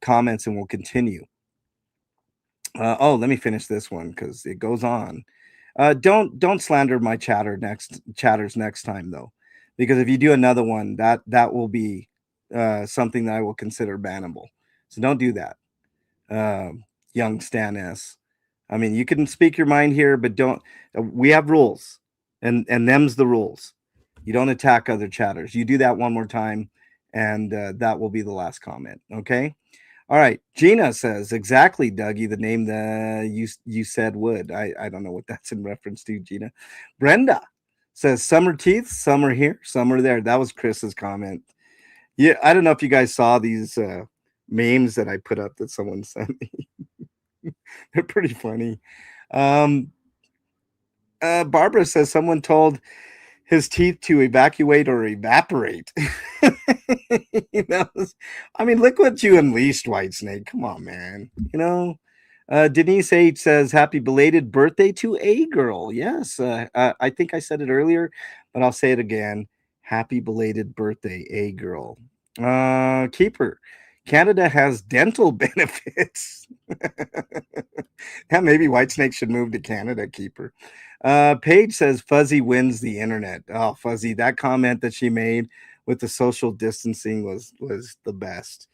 comments and we'll continue. Oh, let me finish this one because it goes on. Don't slander my chatters next time though, because if you do another one, that will be something that I will consider bannable. So don't do that, young Stan S. I mean, you can speak your mind here, but don't. We have rules, and them's the rules. You don't attack other chatters. You do that one more time, and that will be the last comment. Okay. All right. Gina says exactly, Dougie, the name that you said would. I don't know what that's in reference to, Gina. Brenda says summer teeth, some are here, some are there. That was Chris's comment. Yeah, I don't know if you guys saw these memes that I put up that someone sent me. They're pretty funny. Um, Barbara says someone told his teeth to evacuate or evaporate. You know, I mean, look what you unleashed, White Snake. Come on, man. You know, Denise H says, "Happy belated birthday to A Girl." Yes, I think I said it earlier, but I'll say it again. Happy belated birthday, A Girl. Keeper. Canada has dental benefits. Yeah, maybe Whitesnake should move to Canada, Keeper. Paige says Fuzzy wins the internet. Oh, Fuzzy, that comment that she made with the social distancing was the best.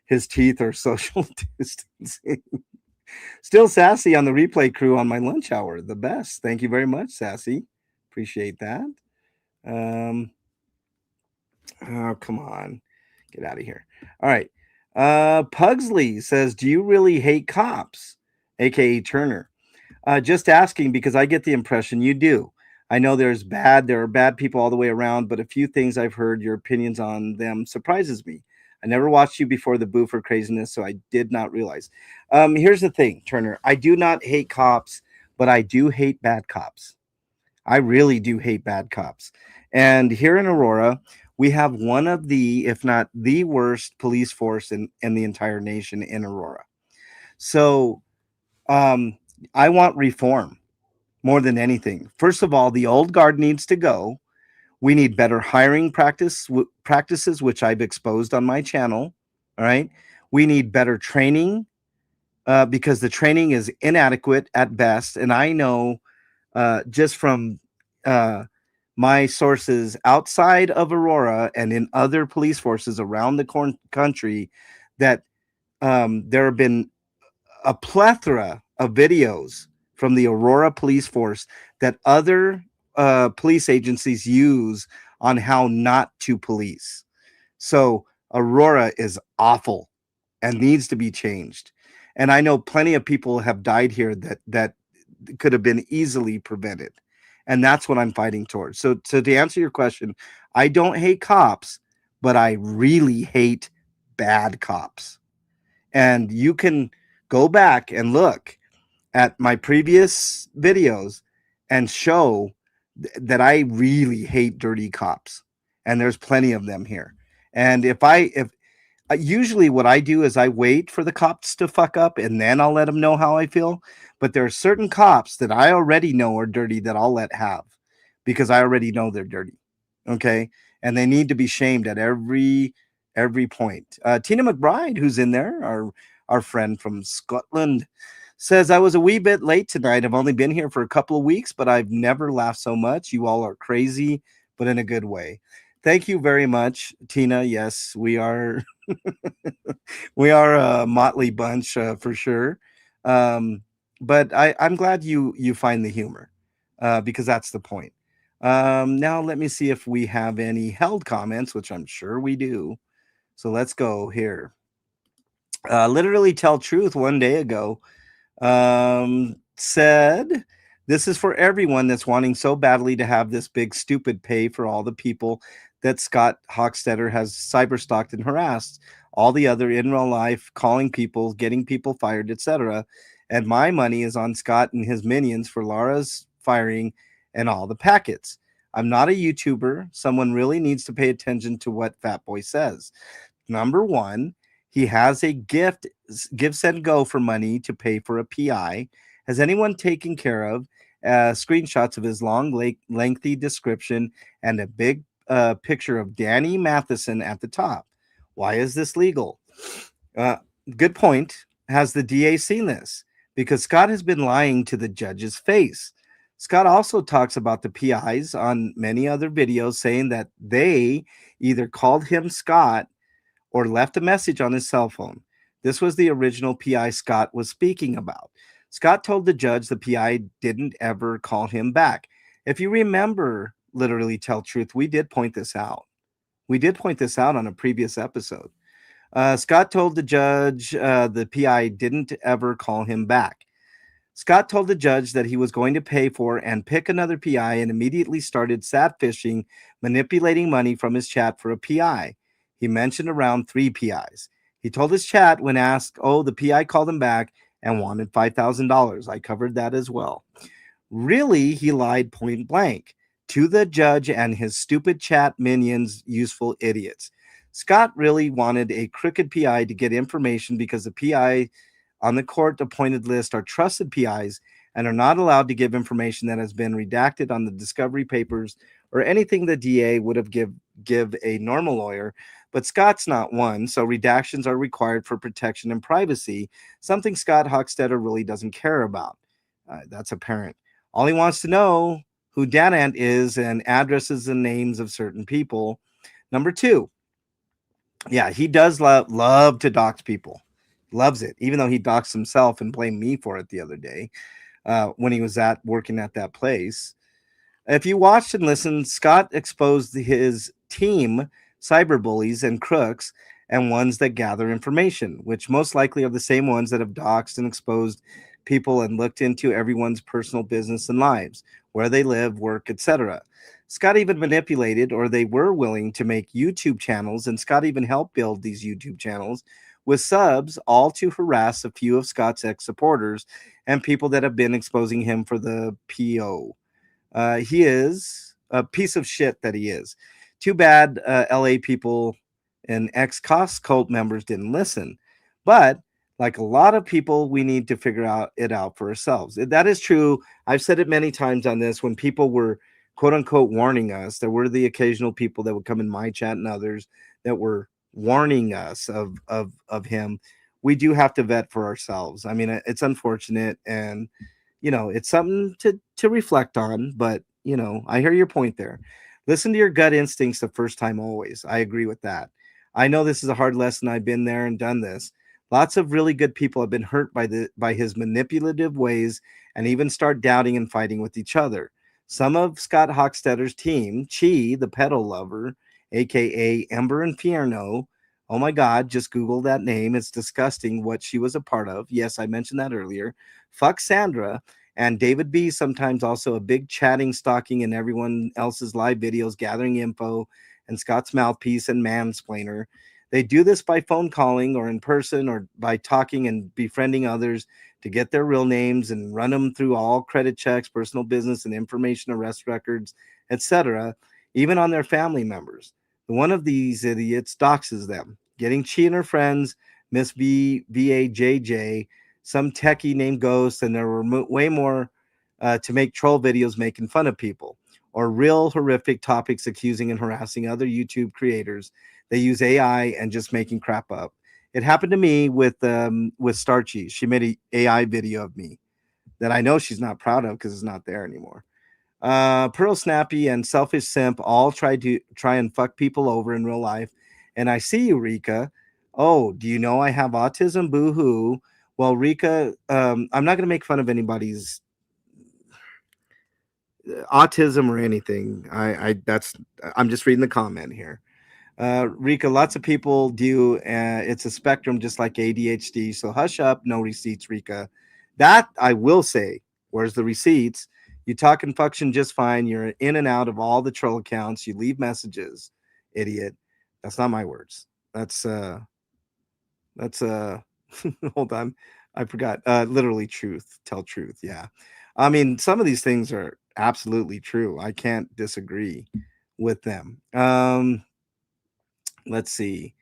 His teeth are social distancing. Still Sassy on the replay crew on my lunch hour. The best. Thank you very much, Sassy. Appreciate that. Um, oh, come on. Get out of here. All right. Pugsley says, "Do you really hate cops?" AKA Turner. Just asking because I get the impression you do. I know there are bad people all the way around, but a few things I've heard your opinions on them surprises me. I never watched you before the Boo for Craziness, so I did not realize. Here's the thing, Turner. I do not hate cops, but I do hate bad cops. I really do hate bad cops. And here in Aurora, we have one of the, if not the worst police force in the entire nation in Aurora. So um, I want reform more than anything. First of all, the old guard needs to go. We need better hiring practices, which I've exposed on my channel. All right. We need better training because the training is inadequate at best. And I know just from uh, my sources outside of Aurora and in other police forces around the country that there have been a plethora of videos from the Aurora Police Force that other police agencies use on how not to police. So Aurora is awful and needs to be changed. And I know plenty of people have died here that could have been easily prevented. And that's what I'm fighting towards. So to answer your question, I don't hate cops, but I really hate bad cops. And you can go back and look at my previous videos and show that I really hate dirty cops. And there's plenty of them here. And if usually what I do is I wait for the cops to fuck up and then I'll let them know how I feel. But there are certain cops that I already know are dirty that I'll let have because I already know they're dirty. Okay. And they need to be shamed at every point. Tina McBride, who's in there, our friend from Scotland, Says, I was a wee bit late tonight. I've only been here for a couple of weeks, but I've never laughed so much. You all are crazy, but in a good way. Thank you very much, Tina. Yes, we are we are a motley bunch for sure. Um, but I'm glad you find the humor because that's the point. Now let me see if we have any held comments, which I'm sure we do. So let's go here. Literally tell truth one day ago said, this is for everyone that's wanting so badly to have this big stupid pay for all the people that Scott Hochstetter has cyberstalked and harassed, all the other in real life, calling people, getting people fired, etc. And my money is on Scott and his minions for Laura's firing and all the packets. I'm not a YouTuber. Someone really needs to pay attention to what Fat Boy says. Number one, he has a give, send, go for money to pay for a PI. Has anyone taken care of screenshots of his long, lengthy description and a big picture of Danny Matheson at the top? Why is this legal? Uh, Good point. Has the DA seen this? Because Scott has been lying to the judge's face. Scott also talks about the PIs on many other videos, saying that they either called him Scott or left a message on his cell phone. This was the original PI Scott was speaking about. Scott told the judge the PI didn't ever call him back. If you remember, literally tell truth, we did point this out. We did point this out on a previous episode. Scott told the judge the PI didn't ever call him back. Scott told the judge that he was going to pay for and pick another PI and immediately started fishing, manipulating money from his chat for a PI. He mentioned around 3 PIs. He told his chat when asked, oh, the PI called him back and wanted $5,000. I covered that as well. Really, he lied point blank to the judge and his stupid chat minions, useful idiots. Scott really wanted a crooked PI to get information because the PI on the court appointed list are trusted PIs and are not allowed to give information that has been redacted on the discovery papers or anything the DA would have give a normal lawyer. But Scott's not one, so redactions are required for protection and privacy, something Scott Hochstetter really doesn't care about. That's apparent. All he wants to know who Danant is and addresses and names of certain people. Number two, yeah, he does love to dox people. Loves it, even though he doxed himself and blamed me for it the other day when he was working at that place. If you watched and listened, Scott exposed his team cyberbullies and crooks and ones that gather information, which most likely are the same ones that have doxed and exposed people and looked into everyone's personal business and lives, where they live, work, etc. Scott even manipulated, or they were willing to make YouTube channels, and Scott even helped build these YouTube channels with subs, all to harass a few of Scott's ex-supporters and people that have been exposing him for the PO. He is a piece of shit that he is. Too bad LA people and ex-Cost cult members didn't listen. But like a lot of people, we need to figure it out for ourselves. That is true. I've said it many times on this when people were quote unquote warning us. There were the occasional people that would come in my chat and others that were warning us of him. We do have to vet for ourselves. I mean, it's unfortunate, and it's something to reflect on. But I hear your point there. Listen to your gut instincts the first time always. I agree with that. I know this is a hard lesson. I've been there and done this. Lots of really good people have been hurt by his manipulative ways and even start doubting and fighting with each other. Some of Scott Hochstetter's team, Chi, the pedal lover, aka Ember Infierno. Oh my God, just Google that name. It's disgusting what she was a part of. Yes, I mentioned that earlier. Fuck Sandra. And David B, sometimes also a big chatting, stalking in everyone else's live videos, gathering info, and Scott's mouthpiece and mansplainer. They do this by phone calling or in person or by talking and befriending others to get their real names and run them through all credit checks, personal business and information, arrest records, etc., even on their family members. One of these idiots doxes them, getting Chi and her friends, Miss VAJJ, some techie named Ghost, and there were way more to make troll videos making fun of people, or real horrific topics accusing and harassing other YouTube creators. They use AI and just making crap up. It happened to me with Starchy. She made a AI video of me that I know she's not proud of because it's not there anymore. Pearl Snappy and Selfish Simp all try and fuck people over in real life. And I see you, Rika. Oh, do you know I have autism? Boo hoo. Well, Rika, I'm not gonna make fun of anybody's autism or anything. I'm just reading the comment here. Rika, lots of people do. It's a spectrum, just like ADHD. So hush up. No receipts, Rika. That I will say. Where's the receipts? You talk and function just fine. You're in and out of all the troll accounts. You leave messages, idiot. That's not my words. That's hold on. I forgot. Literally truth. Tell truth. Yeah. I mean, some of these things are absolutely true. I can't disagree with them. Let's see.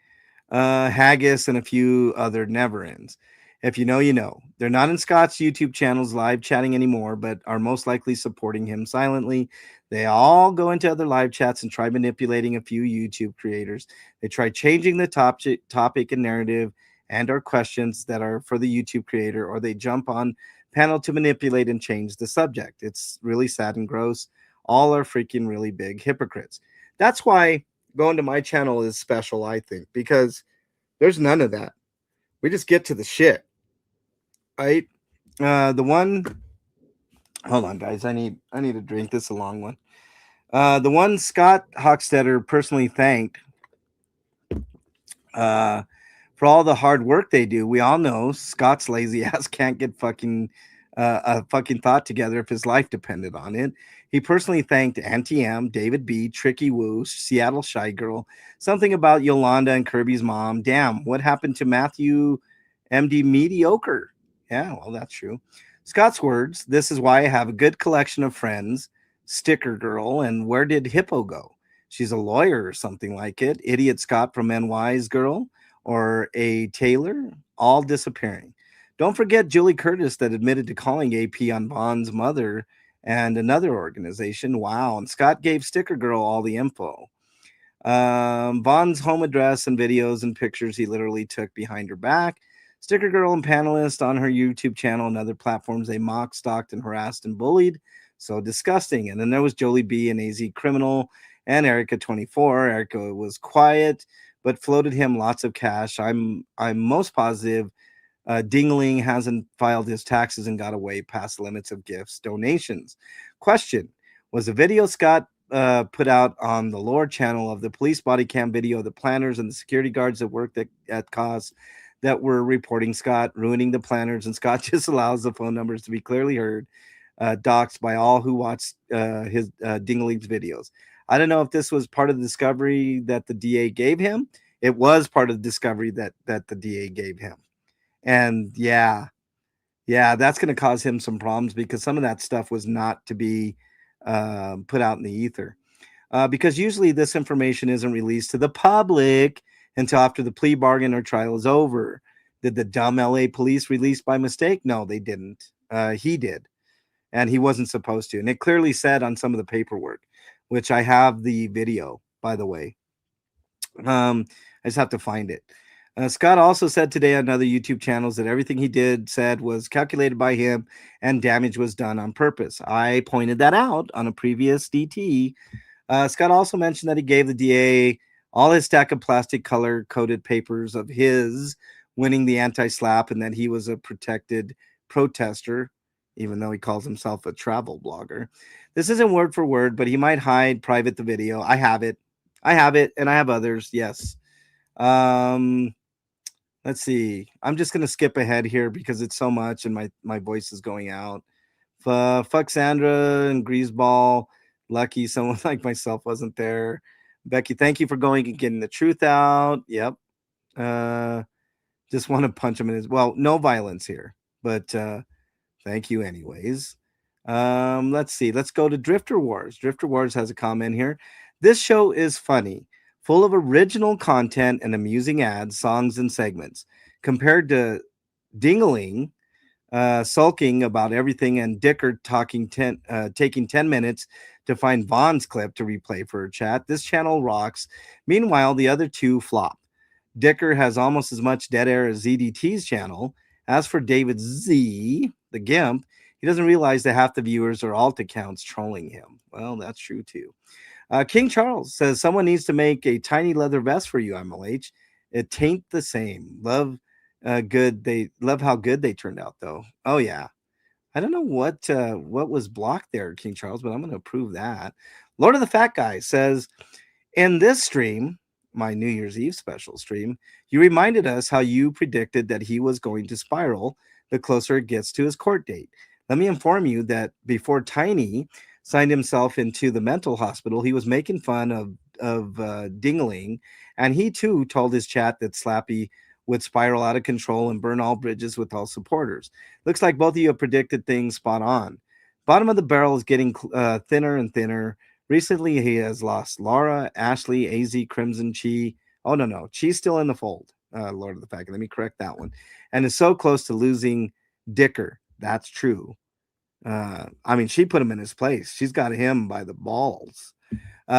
Haggis and a few other never ends. If you know, you know. They're not in Scott's YouTube channels live chatting anymore, but are most likely supporting him silently. They all go into other live chats and try manipulating a few YouTube creators. They try changing the topic and narrative and or questions that are for the YouTube creator, or they jump on panel to manipulate and change the subject. It's really sad and gross. All are freaking really big hypocrites. That's why going to my channel is special, I think, because there's none of that. We just get to the shit, right? The one, hold on, guys. I need to drink. This a long one. The one Scott Hochstetter personally thanked uh, for all the hard work they do. We all know Scott's lazy ass can't get a fucking thought together if his life depended on it. He personally thanked Auntie M, David B, Tricky Woo, Seattle Shy Girl, something about Yolanda and Kirby's mom. Damn, what happened to Matthew MD Mediocre? Yeah, well, that's true. Scott's words, this is why I have a good collection of friends. Sticker Girl, and where did Hippo go? She's a lawyer or something like it. Idiot Scott from NY's Girl or a Taylor, all disappearing. Don't forget Julie Curtis that admitted to calling AP on Vaughn's mother and another organization. Wow. And Scott gave Sticker Girl all the info. Vaughn's home address and videos and pictures he literally took behind her back. Sticker Girl and panelist on her YouTube channel and other platforms they mocked, stalked, and harassed and bullied. So disgusting. And then there was Jolie B and AZ Criminal and Erica 24. Erica was quiet, but floated him lots of cash. I'm most positive Dingling hasn't filed his taxes and got away past limits of gifts, donations. Question: was the video Scott put out on the Lore channel of the police body cam video of the planners and the security guards that worked at cost that were reporting Scott ruining the planners, and Scott just allows the phone numbers to be clearly heard, doxed by all who watched his Dingling's videos. I don't know if this was part of the discovery that the DA gave him. It was part of the discovery that the DA gave him. And yeah, that's going to cause him some problems because some of that stuff was not to be put out in the ether. Because usually this information isn't released to the public until after the plea bargain or trial is over. Did the dumb LA police release by mistake? No, they didn't. He did. And he wasn't supposed to. And it clearly said on some of the paperwork, which I have the video, by the way. I just have to find it. Scott also said today on other YouTube channels that everything he said was calculated by him and damage was done on purpose. I pointed that out on a previous DT. Scott also mentioned that he gave the DA all his stack of plastic color-coded papers of his winning the anti-slap and that he was a protected protester, even though he calls himself a travel blogger. This isn't word for word, but he might hide private the video. I have it, and I have others, yes. Let's see. I'm just gonna skip ahead here because it's so much and my voice is going out. Fuck Sandra and Greaseball. Lucky someone like myself wasn't there. Becky, thank you for going and getting the truth out. Yep. Just want to punch him in his no violence here, but thank you anyways. Let's see. Let's go to Drifter Wars. Drifter Wars has a comment here. This show is funny, full of original content and amusing ads, songs, and segments. Compared to Dingling, sulking about everything, and Dicker taking 10 minutes to find Vaughn's clip to replay for her chat, this channel rocks. Meanwhile, the other two flop. Dicker has almost as much dead air as ZDT's channel. As for David Z, the Gimp, he doesn't realize that half the viewers are alt accounts trolling him. Well, that's true too. King Charles says someone needs to make a tiny leather vest for you, MLH. It tain't the same. Love how good they turned out though. Oh yeah. I don't know what was blocked there, King Charles, but I'm going to approve that. Lord of the Fat Guy says in this stream, my New Year's Eve special stream, you reminded us how you predicted that he was going to spiral the closer it gets to his court date. Let me inform you that before Tiny signed himself into the mental hospital, he was making fun of Dingling, and he too told his chat that Slappy would spiral out of control and burn all bridges with all supporters. Looks like both of you have predicted things spot on. Bottom of the barrel is getting thinner and thinner. Recently, he has lost Laura, Ashley, AZ, Crimson, Chi. Oh, no. Chi's still in the fold. Lord of the Fact. Let me correct that one. And is so close to losing Dicker. That's true. I mean, she put him in his place. She's got him by the balls.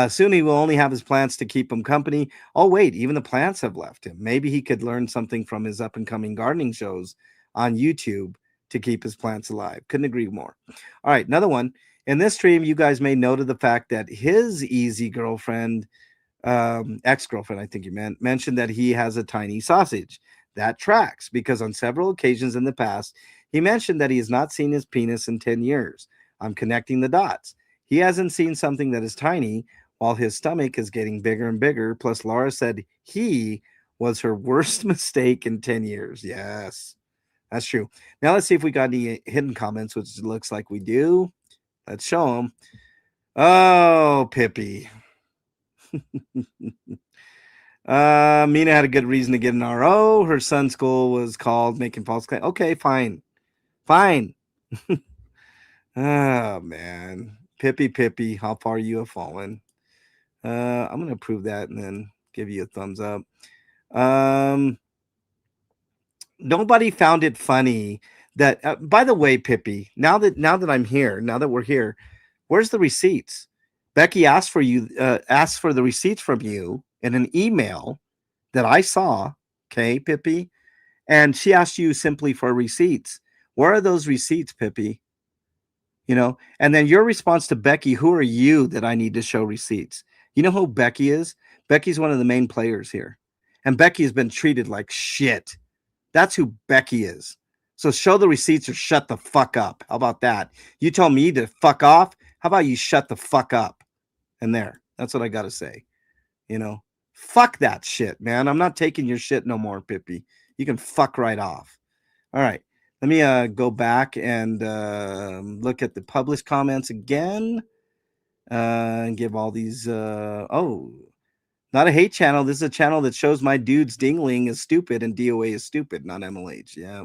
Soon he will only have his plants to keep him company. Oh, wait, even the plants have left him. Maybe he could learn something from his up and coming gardening shows on YouTube to keep his plants alive. Couldn't agree more. All right, another one. In this stream, you guys made note of the fact that his easy girlfriend, ex-girlfriend, I think you mentioned that he has a tiny sausage. That tracks because on several occasions in the past, he mentioned that he has not seen his penis in 10 years. I'm connecting the dots. He hasn't seen something that is tiny while his stomach is getting bigger and bigger. Plus, Laura said he was her worst mistake in 10 years. Yes, that's true. Now, let's see if we got any hidden comments, which looks like we do. Let's show them. Oh, Pippi. Mina had a good reason to get an RO. Her son's school was called making false claims. Okay, fine. Oh, man. Pippi, how far you have fallen. I'm going to approve that and then give you a thumbs up. Nobody found it funny that, by the way, Pippi, now that I'm here, now that we're here, where's the receipts? Becky asked for the receipts from you in an email that I saw. Okay, Pippi. And she asked you simply for receipts. Where are those receipts, Pippi? And then your response to Becky, who are you that I need to show receipts? You know who Becky is? Becky's one of the main players here. And Becky has been treated like shit. That's who Becky is. So show the receipts or shut the fuck up. How about that? You tell me to fuck off. How about you shut the fuck up? And that's what I got to say. Fuck that shit, man. I'm not taking your shit no more, Pippi. You can fuck right off. All right. Let me go back and look at the published comments again and give all these. Not a hate channel. This is a channel that shows my dude's dingling is stupid and DOA is stupid, not MLH. Yeah.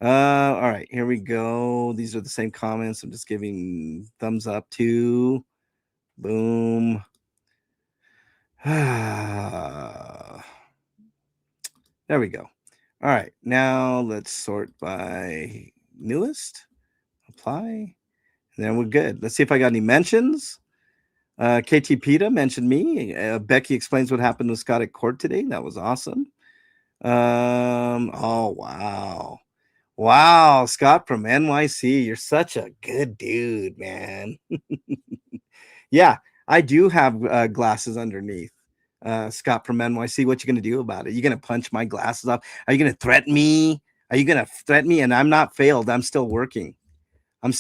All right. Here we go. These are the same comments. I'm just giving thumbs up to. Boom. There we go. All right. Now let's sort by newest. Apply. And then we're good. Let's see if I got any mentions. KT PETA mentioned me. Becky explains what happened with Scott at court today. That was awesome. Oh, wow. Wow, Scott from NYC. You're such a good dude, man. Yeah, I do have glasses underneath. Scott from NYC, what you going to do about it? You going to punch my glasses off? Are you going to threaten me? Are you going to threaten me? And I'm not failed. I'm still working. And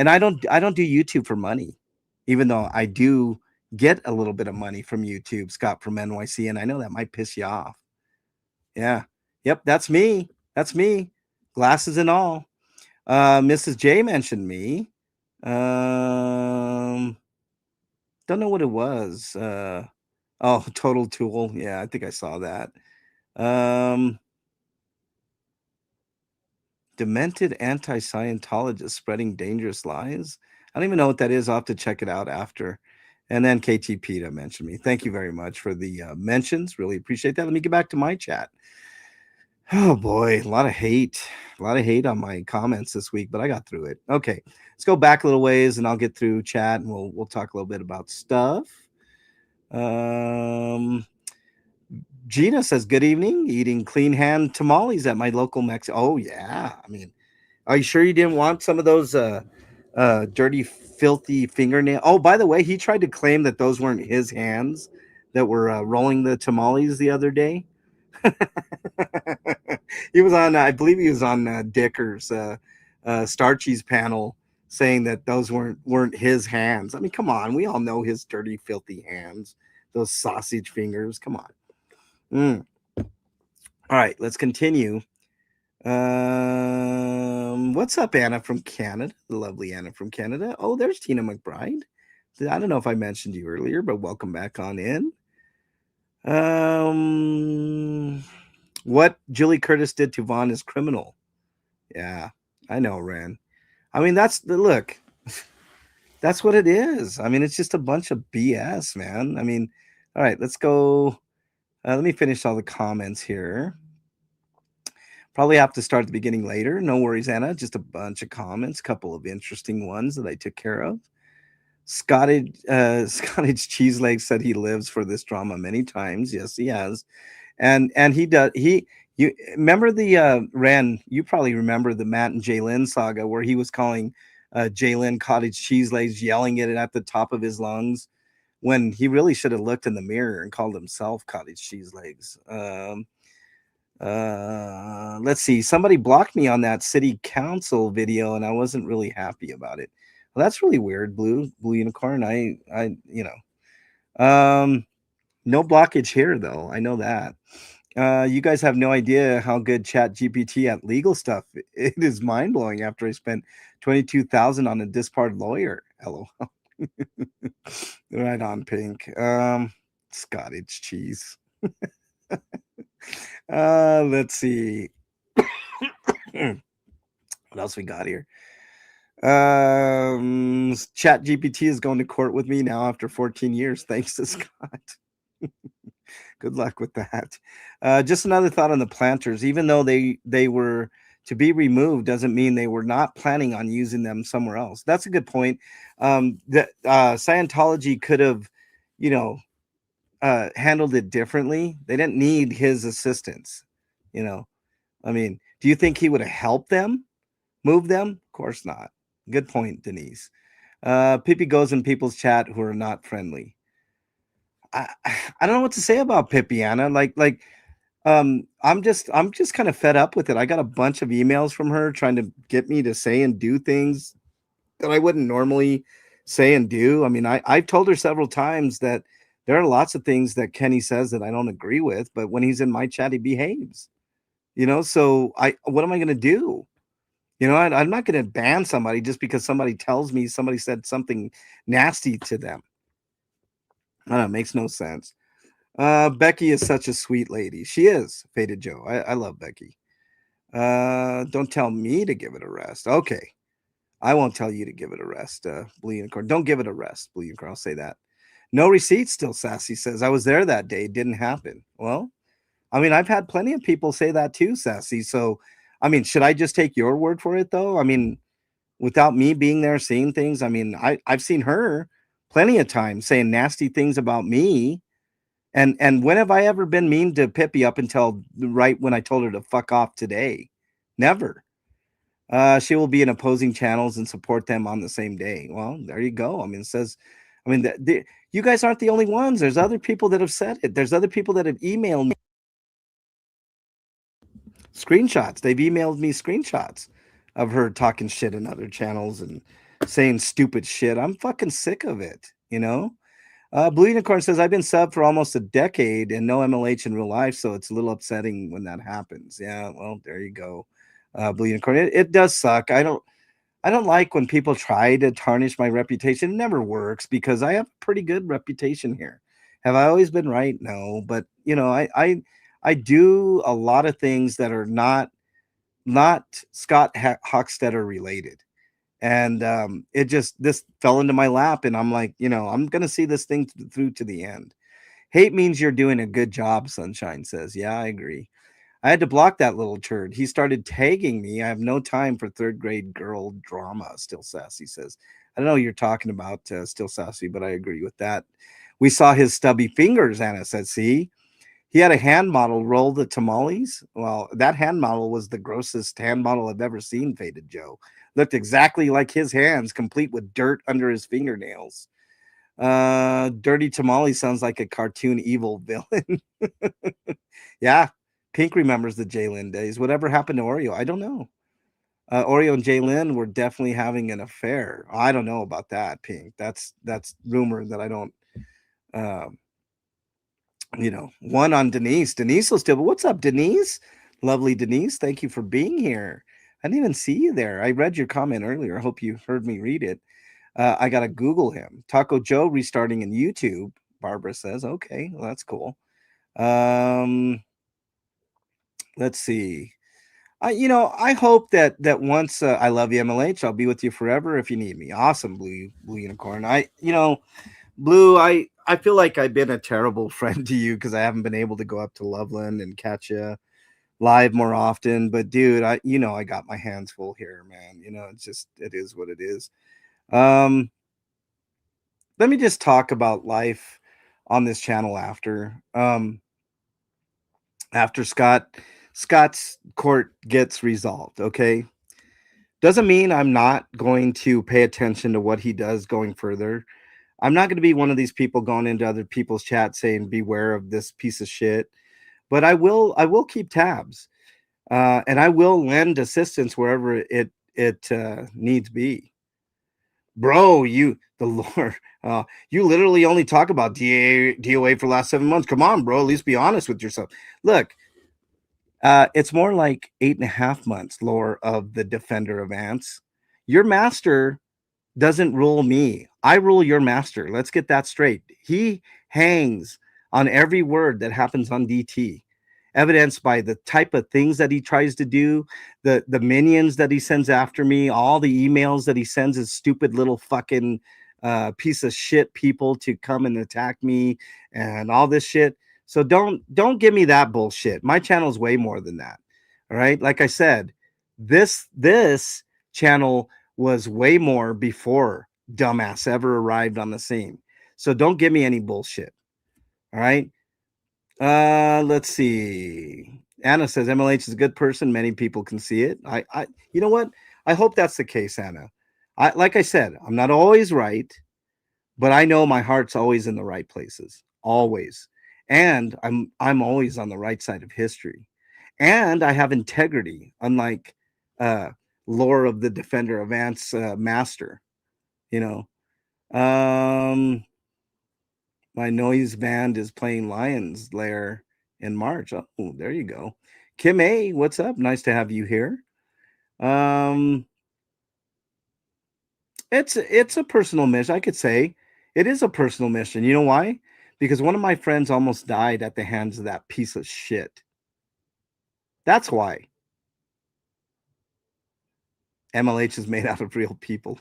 I don't do YouTube for money, even though I do get a little bit of money from YouTube, Scott from NYC, and I know that might piss you off. Yeah. Yep, that's me. Glasses and all. Mrs. J mentioned me. Don't know what it was. Total Tool. Yeah, I think I saw that. Demented anti-Scientologist spreading dangerous lies. I don't even know what that is. I'll have to check it out after. And then KT PETA mentioned me. Thank you very much for the mentions. Really appreciate that. Let me get back to my chat. Oh boy, a lot of hate on my comments this week, but I got through it. Okay, let's go back a little ways, and I'll get through chat, and we'll talk a little bit about stuff. Gina says, good evening. Eating clean hand tamales at my local Mexican. Oh, yeah. I mean, are you sure you didn't want some of those dirty, filthy fingernail? Oh, by the way, he tried to claim that those weren't his hands that were rolling the tamales the other day. He was on, I believe he was on Dicker's Starchy's panel saying that those weren't his hands. I mean, come on, we all know his dirty, filthy hands, those sausage fingers. Come on. All right, let's continue. What's up, Anna from Canada? The lovely Anna from Canada. Oh, there's Tina McBride. I don't know if I mentioned you earlier, but welcome back on in. What Julie Curtis did to Vaughn is criminal. Yeah, I know, Ren. I mean, that's the look. That's what it is. I mean, it's just a bunch of BS, man. I mean, all right, let's go. Let me finish all the comments here. Probably have to start at the beginning later. No worries, Anna. Just a bunch of comments, couple of interesting ones that I took care of. Scottage Cheese Leg said he lives for this drama many times. Yes, he has. And he does. You remember the Ren? You probably remember the Matt and Jalen saga where he was calling Jalen cottage cheese legs, yelling it at the top of his lungs, when he really should have looked in the mirror and called himself cottage cheese legs. Let's see. Somebody blocked me on that city council video, and I wasn't really happy about it. Well, that's really weird. Blue Unicorn. No blockage here though. I know that. You guys have no idea how good Chat GPT at legal stuff. It is mind blowing. After I spent $22,000 on a disbarred lawyer. LOL. Right on, Pink. Scottage cheese. Let's see. What else we got here? Chat GPT is going to court with me now after 14 years. Thanks to Scott. Good luck with that. Just another thought on the planters. Even though they were to be removed, doesn't mean they were not planning on using them somewhere else. That's a good point. Scientology could have, handled it differently. They didn't need his assistance. I mean, do you think he would have helped them move them? Of course not. Good point, Denise. Pippi goes in people's chat who are not friendly. I don't know what to say about Pippi, Anna. I'm just kind of fed up with it. I got a bunch of emails from her trying to get me to say and do things that I wouldn't normally say and do. I mean, I've told her several times that there are lots of things that Kenny says that I don't agree with, but when he's in my chat, he behaves. So what am I going to do? I'm not going to ban somebody just because somebody tells me somebody said something nasty to them. I don't know, it makes no sense. Becky is such a sweet lady. She is, Faded Joe. I love Becky. Don't tell me to give it a rest. Okay. I won't tell you to give it a rest, Blue Unicorn. Don't give it a rest, Blue Unicorn. I'll say that. No receipts still, Sassy says. I was there that day. It didn't happen. Well, I mean, I've had plenty of people say that too, Sassy. So, I mean, should I just take your word for it, though? I mean, without me being there, seeing things, I mean, I've seen her plenty of times saying nasty things about me. And when have I ever been mean to Pippi up until right when I told her to fuck off today? Never. She will be in opposing channels and support them on the same day. Well, there you go. I mean, it says, I mean, you guys aren't the only ones. There's other people that have said it. There's other people that have emailed me screenshots. They've emailed me screenshots of her talking shit in other channels and saying stupid shit. I'm fucking sick of it, Blue Unicorn says, I've been sub for almost a decade and no MLH in real life, so it's a little upsetting when that happens. Yeah, well, there you go. Blue Unicorn. It does suck. I don't like when people try to tarnish my reputation. It never works because I have a pretty good reputation here. Have I always been right? No, but I do a lot of things that are not Scott Hochstetter related. And this fell into my lap, and I'm like, I'm gonna see this thing through to the end. Hate means you're doing a good job, Sunshine says. Yeah, I agree. I had to block that little turd. He started tagging me. I have no time for third grade girl drama. Still Sassy says. I don't know what you're talking about, Still Sassy, but I agree with that. We saw his stubby fingers, Anna said. See, He had a hand model roll the tamales. Well, that hand model was the grossest hand model I've ever seen, Faded Joe. Looked exactly like his hands, complete with dirt under his fingernails. Dirty Tamale sounds like a cartoon evil villain. Yeah, Pink remembers the Jalen days. Whatever happened to Oreo? I don't know. Oreo and Jalen were definitely having an affair. I don't know about that, Pink. That's rumor that I don't. Um, one on Denise. Denise will still. But what's up, Denise? Lovely Denise. Thank you for being here. I didn't even see you there. I read your comment earlier. I hope you heard me read it. I got to Google him. Taco Joe restarting in YouTube. Barbara says, okay, well, that's cool. Let's see. I hope that once I love you, MLH, I'll be with you forever if you need me. Awesome, Blue Unicorn. Blue, I feel like I've been a terrible friend to you because I haven't been able to go up to Loveland and catch you live more often. But dude, I got my hands full here, man. It is what it is. Um, Let me just talk about life on this channel after Scott's court gets resolved, okay? Doesn't mean I'm not going to pay attention to what he does going further. I'm not going to be one of these people going into other people's chat saying beware of this piece of shit, but I will keep tabs. And I will lend assistance wherever it needs be. Bro, the Lord, you literally only talk about DOA for the last 7 months. Come on, bro, at least be honest with yourself. Look, it's more like 8.5 months lore of the defender of ants. Your master doesn't rule me. I rule your master. Let's get that straight. He hangs on every word that happens on DT, evidenced by the type of things that he tries to do, the minions that he sends after me, all the emails that he sends his stupid little fucking piece of shit people to come and attack me and all this shit. So don't give me that bullshit. My channel is way more than that. All right. Like I said, this channel was way more before dumbass ever arrived on the scene. So don't give me any bullshit. All right. Let's see. Anna says MLH is a good person. Many people can see it. You know what? I hope that's the case, Anna. Like I said, I'm not always right, but I know my heart's always in the right places, always, and I'm always on the right side of history, and I have integrity, unlike uh, lore of the defender of ants master. You know, my noise band is playing Lion's Lair in March. Oh, there you go. Kim A, what's up? Nice to have you here. Um, it's a personal mission. I could say it is a personal mission. You know why? Because one of my friends almost died at the hands of that piece of shit. That's why. MLH is made out of real people.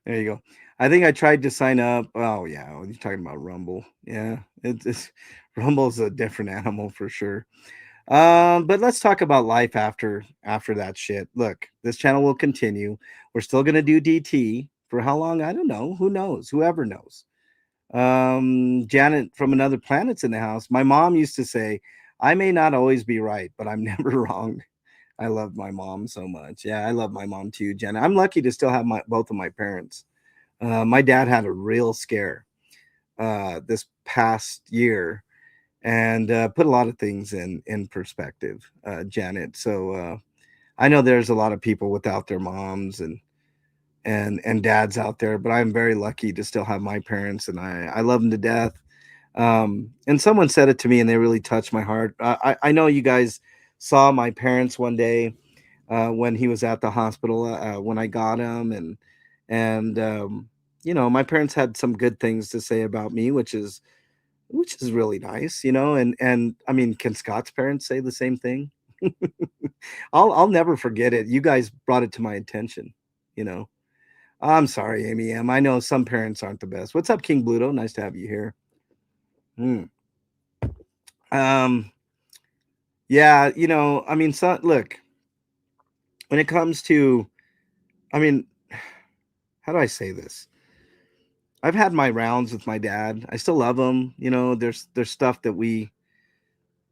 There you go. I think I tried to sign up. Oh yeah, you're talking about Rumble. Yeah, it's Rumble's a different animal for sure. But let's talk about life after that shit. Look, this channel will continue. We're still gonna do DT for how long? I don't know. Who knows? Whoever knows. Janet from Another Planet's in the house. My mom used to say, I may not always be right, but I'm never wrong. I love my mom so much. Yeah, I love my mom too, Janet. I'm lucky to still have both of my parents. My dad had a real scare this past year and put a lot of things in perspective, Janet. So I know there's a lot of people without their moms and dads out there, but I'm very lucky to still have my parents, and I love them to death. And someone said it to me, and they really touched my heart. I know you guys saw my parents one day when he was at the hospital when I got him, and my parents had some good things to say about me, which is really nice, and I mean, can Scott's parents say the same thing? I'll never forget it. You guys brought it to my attention, you know. I'm sorry, Amy M. I know some parents aren't the best. What's up, King Bluto? Nice to have you here. Hmm. Um, yeah, I mean, look, when it comes to, I mean, how do I say this? I've had my rounds with my dad. I still love him. There's stuff that we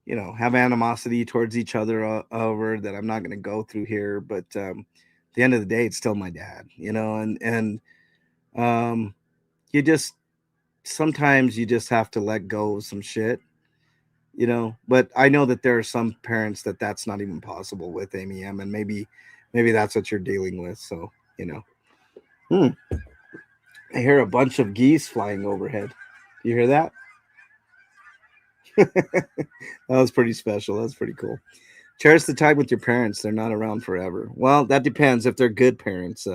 have animosity towards each other over that I'm not going to go through here. But at the end of the day, it's still my dad, and um, you just sometimes you just have to let go of some shit, But I know that there are some parents that's not even possible with Amy M, and maybe that's what you're dealing with. So Hmm. I hear a bunch of geese flying overhead. You hear that? That was pretty special. That's pretty cool. Cherish the time with your parents. They're not around forever. Well, that depends if they're good parents,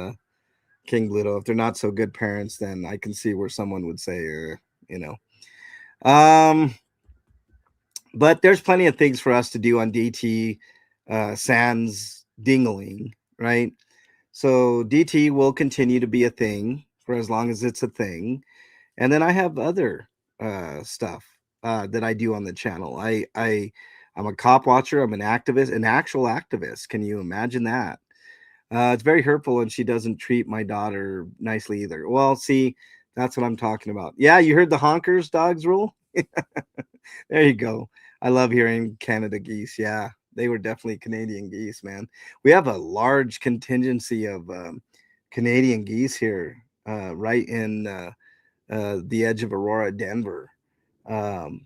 King Bluto. If they're not so good parents, then I can see where someone would say, you know. Um, but there's plenty of things for us to do on DT sans dingling, right? So DT will continue to be a thing for as long as it's a thing. And then I have other stuff that I do on the channel. I'm a cop watcher. I'm an activist, an actual activist. Can you imagine that? It's very hurtful, and she doesn't treat my daughter nicely either. Well, see, that's what I'm talking about. Yeah, you heard the honkers dogs rule. There you go. I love hearing Canada geese. Yeah, they were definitely Canadian geese, man. We have a large contingency of Canadian geese here, right in the edge of Aurora, Denver, um,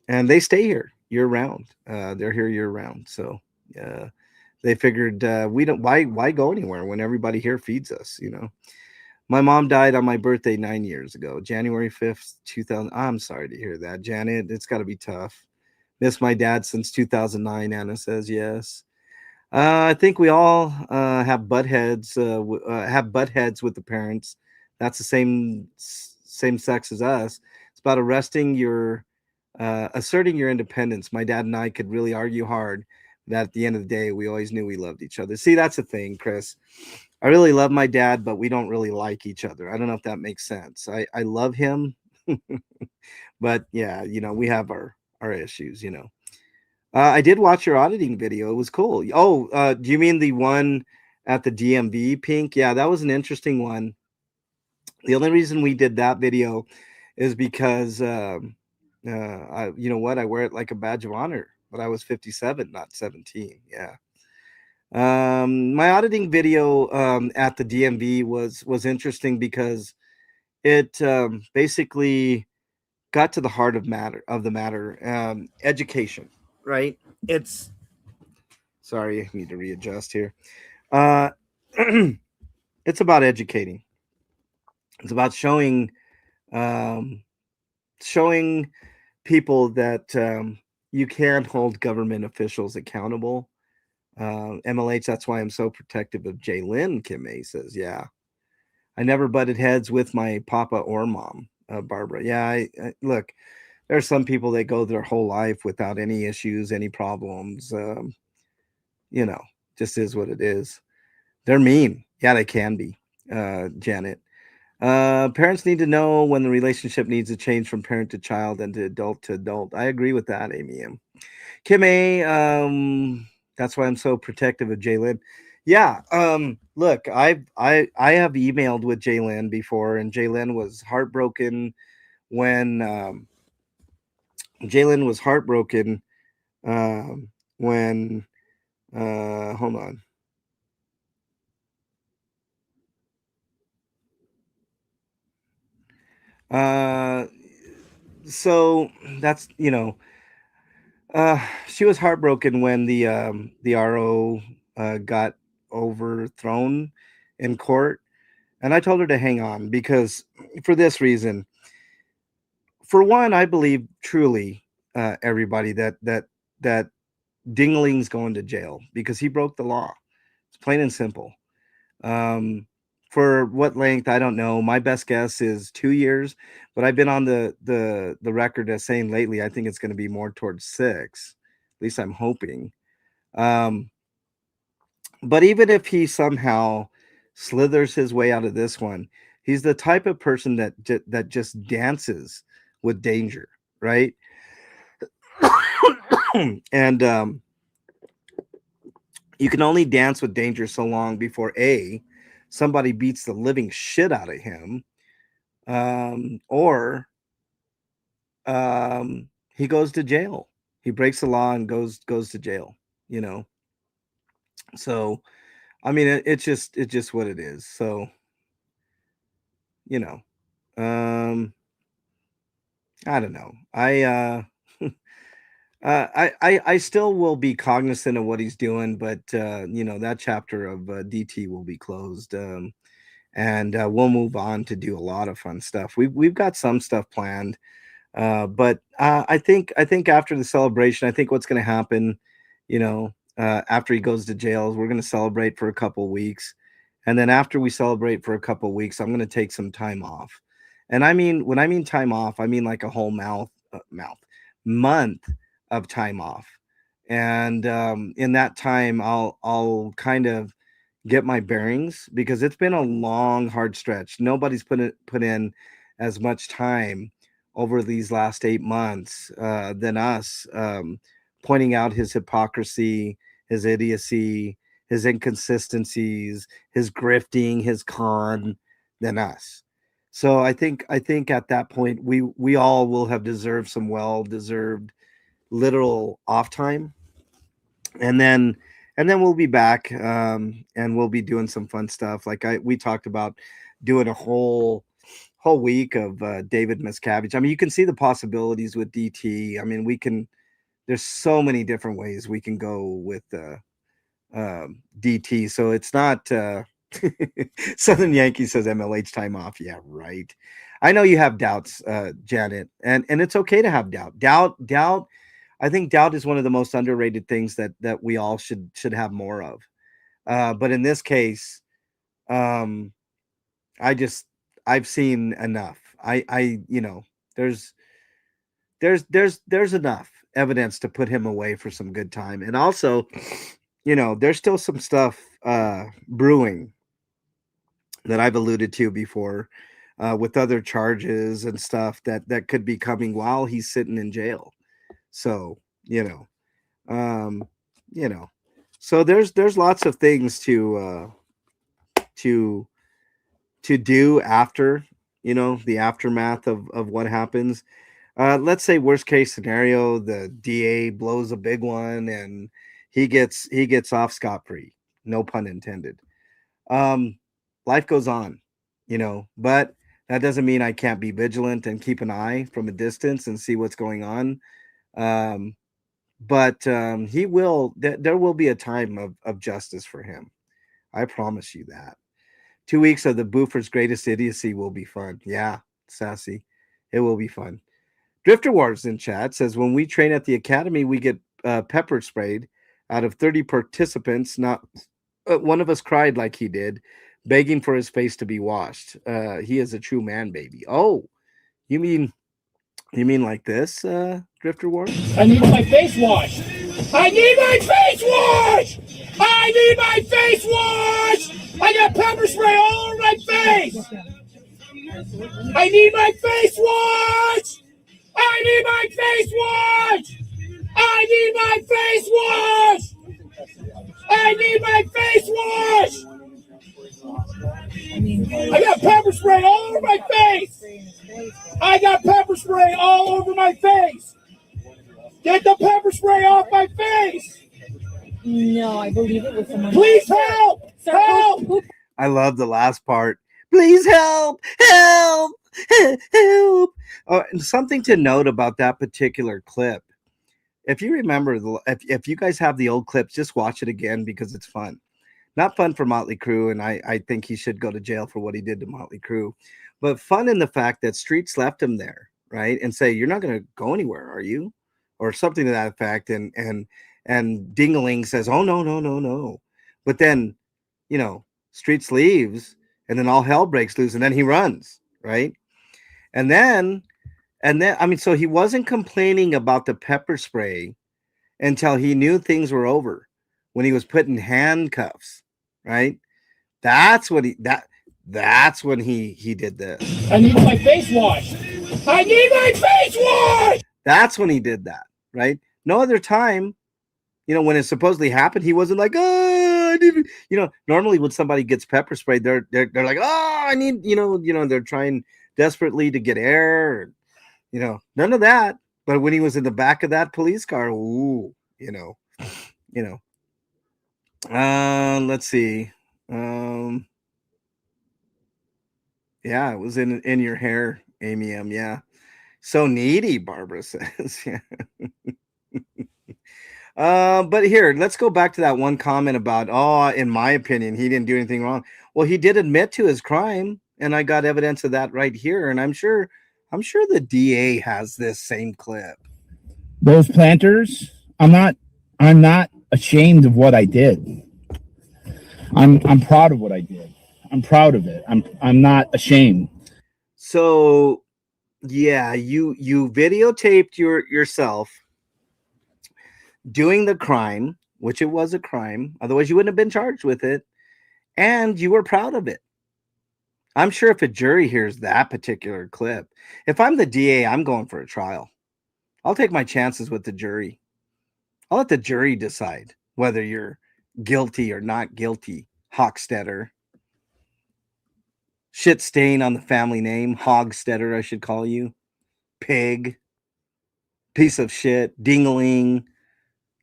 and they stay here year round. They're here year round, so uh, they figured we don't why go anywhere when everybody here feeds us. My mom died on my birthday 9 years ago, January 5th, 2000. I'm sorry to hear that, Janet. It's got to be tough. Miss my dad since 2009. Anna says yes. I think we all have butt heads. Have butt heads with the parents. That's the same sex as us. It's about asserting your independence. My dad and I could really argue hard. That at the end of the day, we always knew we loved each other. See, that's the thing, Chris. I really love my dad, but we don't really like each other. I don't know if that makes sense. I love him, but yeah, we have our issues. I did watch your auditing video. It was cool. Oh, do you mean the one at the DMV, Pink? Yeah, that was an interesting one. The only reason we did that video is because, you know what? I wear it like a badge of honor, but I was 57, not 17. Yeah. My auditing video at the DMV was interesting because it basically got to the heart of the matter. Education, right? It's Sorry, I need to readjust here. Uh, it's about educating. It's about um, showing people that you can hold government officials accountable. MLH, that's why I'm so protective of Jay Lynn, Kim May says. Yeah. I never butted heads with my papa or mom, Barbara. Yeah, look, there are some people that go their whole life without any issues, any problems. You know, just is what it is. They're mean. Yeah, they can be, Janet. Parents need to know when the relationship needs to change from parent to child and to adult. I agree with that, Amy M. Kim A. That's why I'm so protective of Jalen. Yeah. Look, I have emailed with Jalen before, and Jalen was heartbroken when Jalen was heartbroken when hold on. Uh, so that's she was heartbroken when the RO got overthrown in court, and I told her to hang on because for this reason. For one, I believe truly, everybody that Dingling's going to jail because he broke the law. It's plain and simple. Um, for what length, I don't know. My best guess is 2 years, but I've been on the record as saying lately I think it's going to be more towards 6. At least I'm hoping. Um, but even if he somehow slithers his way out of this one, he's the type of person that just dances with danger, right? And you can only dance with danger so long before somebody beats the living shit out of him, or he goes to jail. He breaks the law and goes to jail. You know, so I mean, it's just what it is. So you know, um, I don't know. I still will be cognizant of what he's doing, but you know, that chapter of DT will be closed. And we'll move on to do a lot of fun stuff. We've got some stuff planned, but I think after the celebration, I think what's going to happen, you know, after he goes to jail, is we're going to celebrate for a couple weeks, and then after we celebrate for a couple weeks, I'm going to take some time off. And I mean, when I mean time off, I mean like a whole month of time off. And in that time, I'll kind of get my bearings because it's been a long, hard stretch. Nobody's put in as much time over these last 8 months than us, pointing out his hypocrisy, his idiocy, his inconsistencies, his grifting, his con than us. So I think at that point we all will have deserved some well deserved literal off time, and then we'll be back, and we'll be doing some fun stuff like we talked about doing a whole week of David Miscavige. I mean, you can see the possibilities with DT. I mean, there's so many different ways we can go with DT. So it's not Southern Yankee says MLH time off. Yeah, right. I know you have doubts, Janet, and it's okay to have doubt. Doubt. I think doubt is one of the most underrated things that we all should have more of. But in this case, um, I've seen enough. You know, there's enough evidence to put him away for some good time. And also, you know, there's still some stuff brewing that I've alluded to before, with other charges and stuff that could be coming while he's sitting in jail. So, um, you know, so there's lots of things to to do after, the aftermath of what happens. Let's say worst case scenario, the DA blows a big one and he gets off scot free. No pun intended. Um, Life goes on, but that doesn't mean I can't be vigilant and keep an eye from a distance and see what's going on. Um, but there will be a time of justice for him. I promise you that. 2 weeks of the Boofer's greatest idiocy will be fun. Yeah, Sassy. It will be fun. Drifter Wars in chat says, when we train at the academy, we get pepper sprayed. Out of 30 participants, not one of us cried like he did, begging for his face to be washed. He is a true man, baby. Oh, you mean like this, Drifter Wars? I need my face washed. I need my face washed. I need my face washed. I got pepper spray all over my face. I need my face washed. I need my face washed. I need my face washed. I need my face washed. I got pepper spray all over my face. I got pepper spray all over my face. Get the pepper spray off my face. No, I believe it was someone. Please help! Help! I love the last part. Please help! Help! Help! Oh, and something to note about that particular clip. If you remember, if you guys have the old clips, just watch it again because it's fun. Not fun for Motley Crue, and I think he should go to jail for what he did to Motley Crue. But fun in the fact that Streets left him there, right? And say, you're not going to go anywhere, are you? Or something to that effect. And Dingaling says, oh, no. But then, Streets leaves, and then all hell breaks loose, and then he runs, right? And then, I mean, so he wasn't complaining about the pepper spray until he knew things were over, when he was put in handcuffs, right? That's when he did this. I need my face washed. I need my face washed. That's when he did that, right? No other time, when it supposedly happened, he wasn't like, oh, I need, normally when somebody gets pepper sprayed, they're like, oh, I need, they're trying desperately to get air, none of that. But when he was in the back of that police car, ooh, you know. Let's see. Um, yeah, it was in your hair, Amy M. Yeah. So needy, Barbara says. Yeah. But here, let's go back to that one comment about, oh, in my opinion, he didn't do anything wrong. Well, he did admit to his crime, and I got evidence of that right here. And I'm sure the DA has this same clip. Those planters, I'm not ashamed of what I did. I'm proud of what I did. I'm proud of it. I'm not ashamed. So yeah, you videotaped yourself doing the crime, which it was a crime. Otherwise, you wouldn't have been charged with it. And you were proud of it. I'm sure if a jury hears that particular clip, if I'm the DA, I'm going for a trial. I'll take my chances with the jury. I'll let the jury decide whether you're guilty or not guilty, Hochstetter. Shit stain on the family name, Hogstetter, I should call you. Pig. Piece of shit. Dingaling.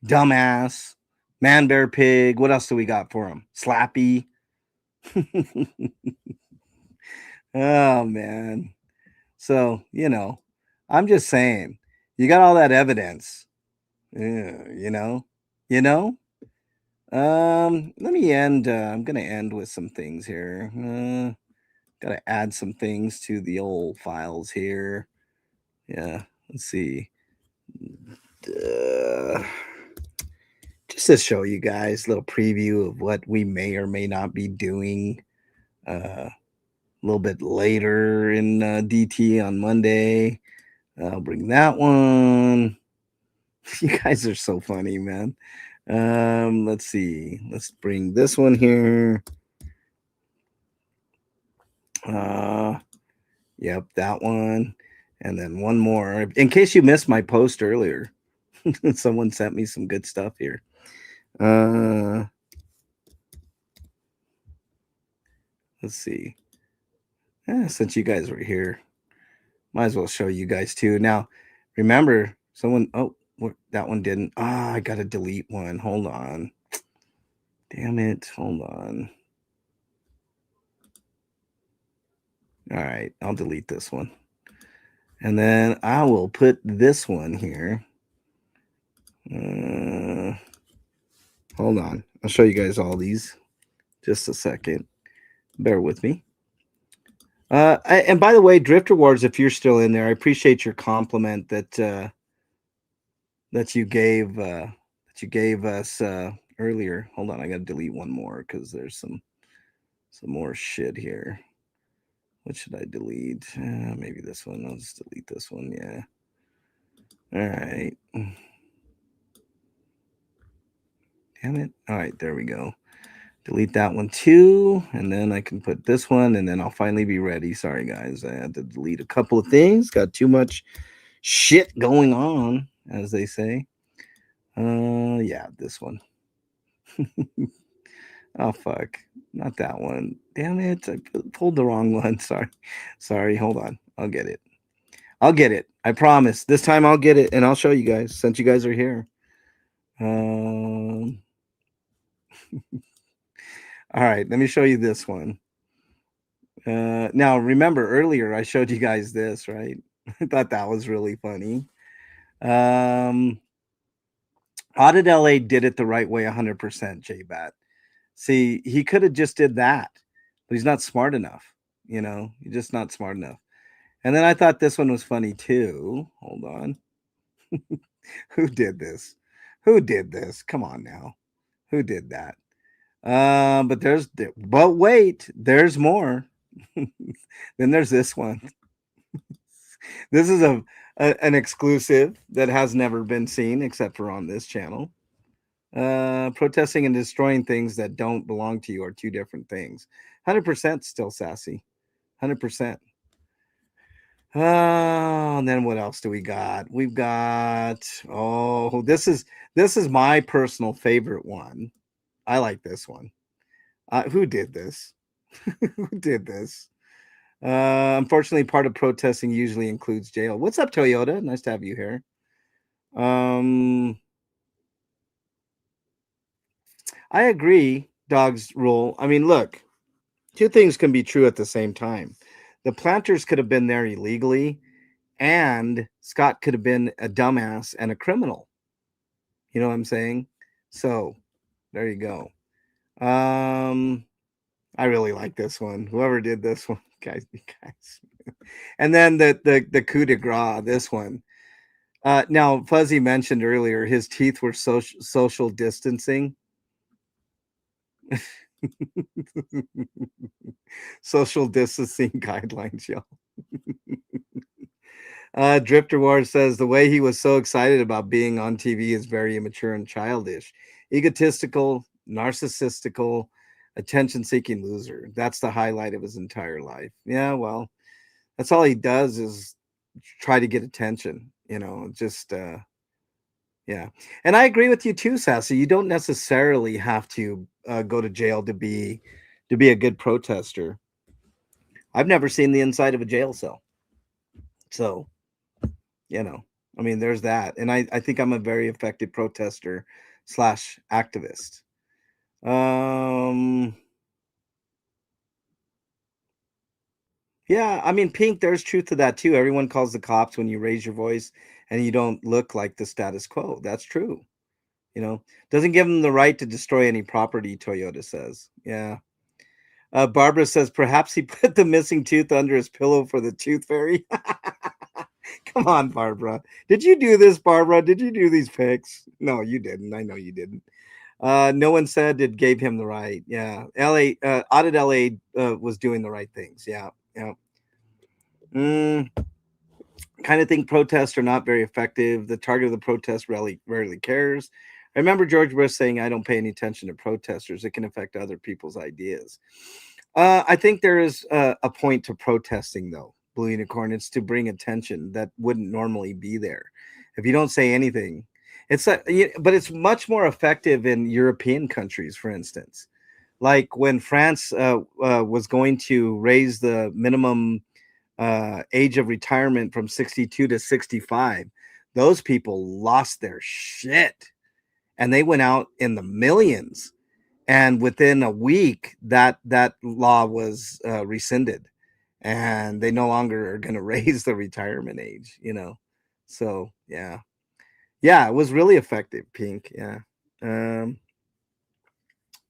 Dumbass. Man, bear, pig. What else do we got for him? Slappy. Oh, man. So, I'm just saying, you got all that evidence. You know. Let me end. I'm gonna end with some things here. Gotta add some things to the old files here. Yeah, let's see. Just to show you guys a little preview of what we may or may not be doing a little bit later in DT on Monday. I'll bring that one. You guys are so funny, man. Let's see. Let's bring this one here. Yep, that one. And then one more. In case you missed my post earlier, someone sent me some good stuff here. Let's see. Since you guys were here, might as well show you guys too. Now, remember, someone, that one didn't. I got to delete one. Hold on. Damn it. Hold on. All right, I'll delete this one. And then I will put this one here. Hold on. I'll show you guys all these. Just a second. Bear with me. And by the way, Drifter Wars, if you're still in there, I appreciate your compliment that you gave us earlier. Hold on, I got to delete one more because there's some more shit here. What should I delete? Maybe this one. I'll just delete this one. Yeah. All right. Damn it. All right, there we go. Delete that one too. And then I can put this one and then I'll finally be ready. Sorry, guys. I had to delete a couple of things. Got too much shit going on, as they say. Yeah, this one. Oh, fuck. Not that one. Damn it. I pulled the wrong one. Sorry. Hold on. I'll get it. I promise. This time I'll get it and I'll show you guys since you guys are here. All right. Let me show you this one. Now, remember earlier I showed you guys this, right? I thought that was really funny. Audit LA did it the right way 100%, J-Bat. See, he could have just did that, but he's not smart enough. He's just not smart enough. And then I thought this one was funny too. Hold on. Who did this? Come on now. Who did that? But wait, there's more. Then there's this one. This is an exclusive that has never been seen except for on this channel. Protesting and destroying things that don't belong to you are two different things. 100% still sassy. 100%. And then what else do we got? We've got, this is my personal favorite one. I like this one. Who did this? Who did this? Unfortunately, part of protesting usually includes jail. What's up, Toyota? Nice to have you here. I agree. Dogs rule. I mean, look, two things can be true at the same time. The planters could have been there illegally, and Scott could have been a dumbass and a criminal. You know what I'm saying? So there you go. I really like this one. Whoever did this one, guys. And then the coup de grace. This one. Now, Fuzzy mentioned earlier his teeth were social distancing. Social distancing guidelines, y'all. Drifter War says the way he was so excited about being on TV is very immature and childish, egotistical, narcissistical, attention-seeking loser. That's the highlight of his entire life. Yeah, well, that's all he does is try to get attention. Just yeah. And I agree with you too, Sassy. You don't necessarily have to go to jail to be a good protester. I've never seen the inside of a jail cell, so I mean, there's that. And I think I'm a very effective protester slash activist. Yeah, I mean, Pink, there's truth to that too. Everyone calls the cops when you raise your voice and you don't look like the status quo. That's true. Doesn't give them the right to destroy any property, Toyota says. Yeah. Barbara says perhaps he put the missing tooth under his pillow for the tooth fairy. Come on, Barbara. Did you do this, Barbara? Did you do these pics? No, you didn't. I know you didn't. No one said it gave him the right. Yeah. Audit LA was doing the right things. Yeah. Yeah. Kind of think protests are not very effective. The target of the protest rarely cares. I remember George Bush saying, I don't pay any attention to protesters. It can affect other people's ideas. I think there is a point to protesting, though, Blue Unicorn. It's to bring attention that wouldn't normally be there. If you don't say anything, but it's much more effective in European countries, for instance. Like when France was going to raise the minimum age of retirement from 62 to 65, those people lost their shit. And they went out in the millions. And within a week, that law was rescinded, and they no longer are going to raise the retirement age. So yeah, it was really effective. Pink, yeah,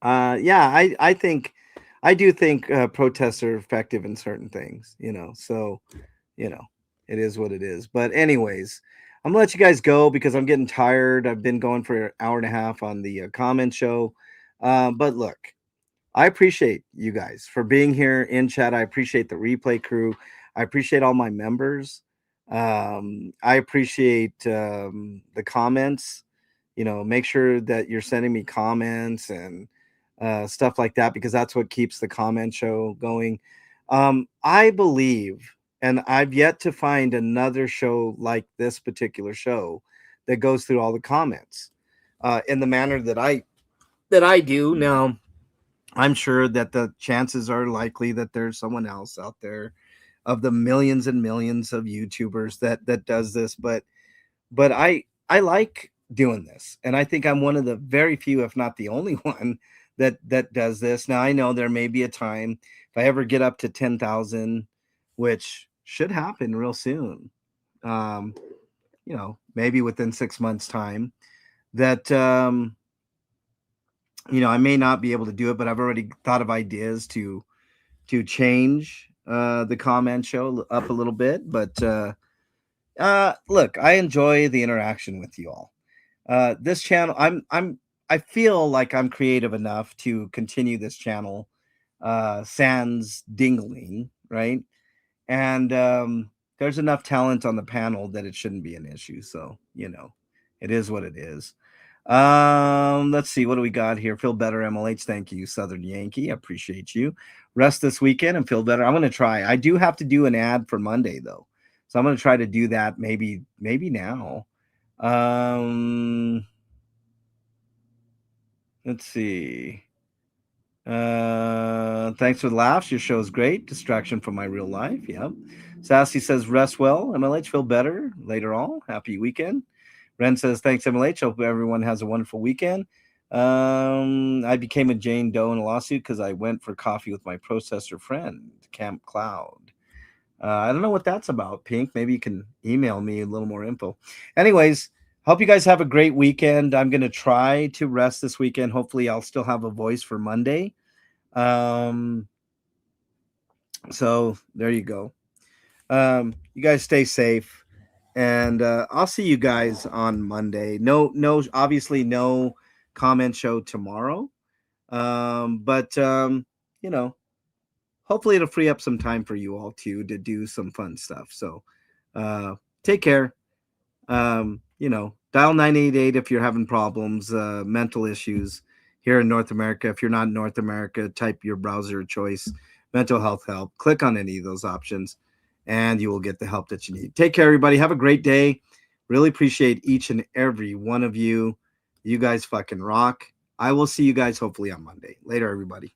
yeah. I do think protests are effective in certain things. So it is what it is. But anyways, I'm gonna let you guys go because I'm getting tired. I've been going for an hour and a half on the comment show. But look, I appreciate you guys for being here in chat. I appreciate the replay crew. I appreciate all my members. I appreciate the comments. Make sure that you're sending me comments and stuff like that because that's what keeps the comment show going. I believe, and I've yet to find another show like this particular show that goes through all the comments in the manner that I do. Now, I'm sure that the chances are likely that there's someone else out there of the millions and millions of YouTubers that does this, but I like doing this, and I think I'm one of the very few, if not the only one, that does this. Now I know there may be a time if I ever get up to 10,000, which should happen real soon. Maybe within 6 months' time, that I may not be able to do it, but I've already thought of ideas to change the comment show up a little bit. But look, I enjoy the interaction with you all. This channel, I feel like I'm creative enough to continue this channel, sans dingling, right? And there's enough talent on the panel that it shouldn't be an issue. So it is what it is. Let's see, what do we got here? Feel better, MLH. Thank you, Southern Yankee. I appreciate you. Rest this weekend and feel better. I'm going to try. I do have to do an ad for Monday though, so I'm going to try to do that maybe now. Let's see. Thanks for the laughs. Your show is great. Distraction from my real life. Yep. Sassy says rest well. MLH, feel better later on. Happy weekend. Ren says, thanks, MLH. Hope everyone has a wonderful weekend. I became a Jane Doe in a lawsuit because I went for coffee with my processor friend, Camp Cloud. I don't know what that's about, Pink. Maybe you can email me a little more info. Anyways, hope you guys have a great weekend. I'm going to try to rest this weekend. Hopefully, I'll still have a voice for Monday. So there you go. You guys stay safe. And I'll see you guys on Monday. Obviously no comment show tomorrow. But you know, hopefully it'll free up some time for you all too to do some fun stuff. So take care. You know, dial 988 if you're having problems, mental issues here in North America. If you're not in North America, type your browser of choice, mental health help. Click on any of those options and you will get the help that you need. Take care, everybody. Have a great day. Really appreciate each and every one of you. You guys fucking rock. I will see you guys hopefully on Monday. Later, everybody.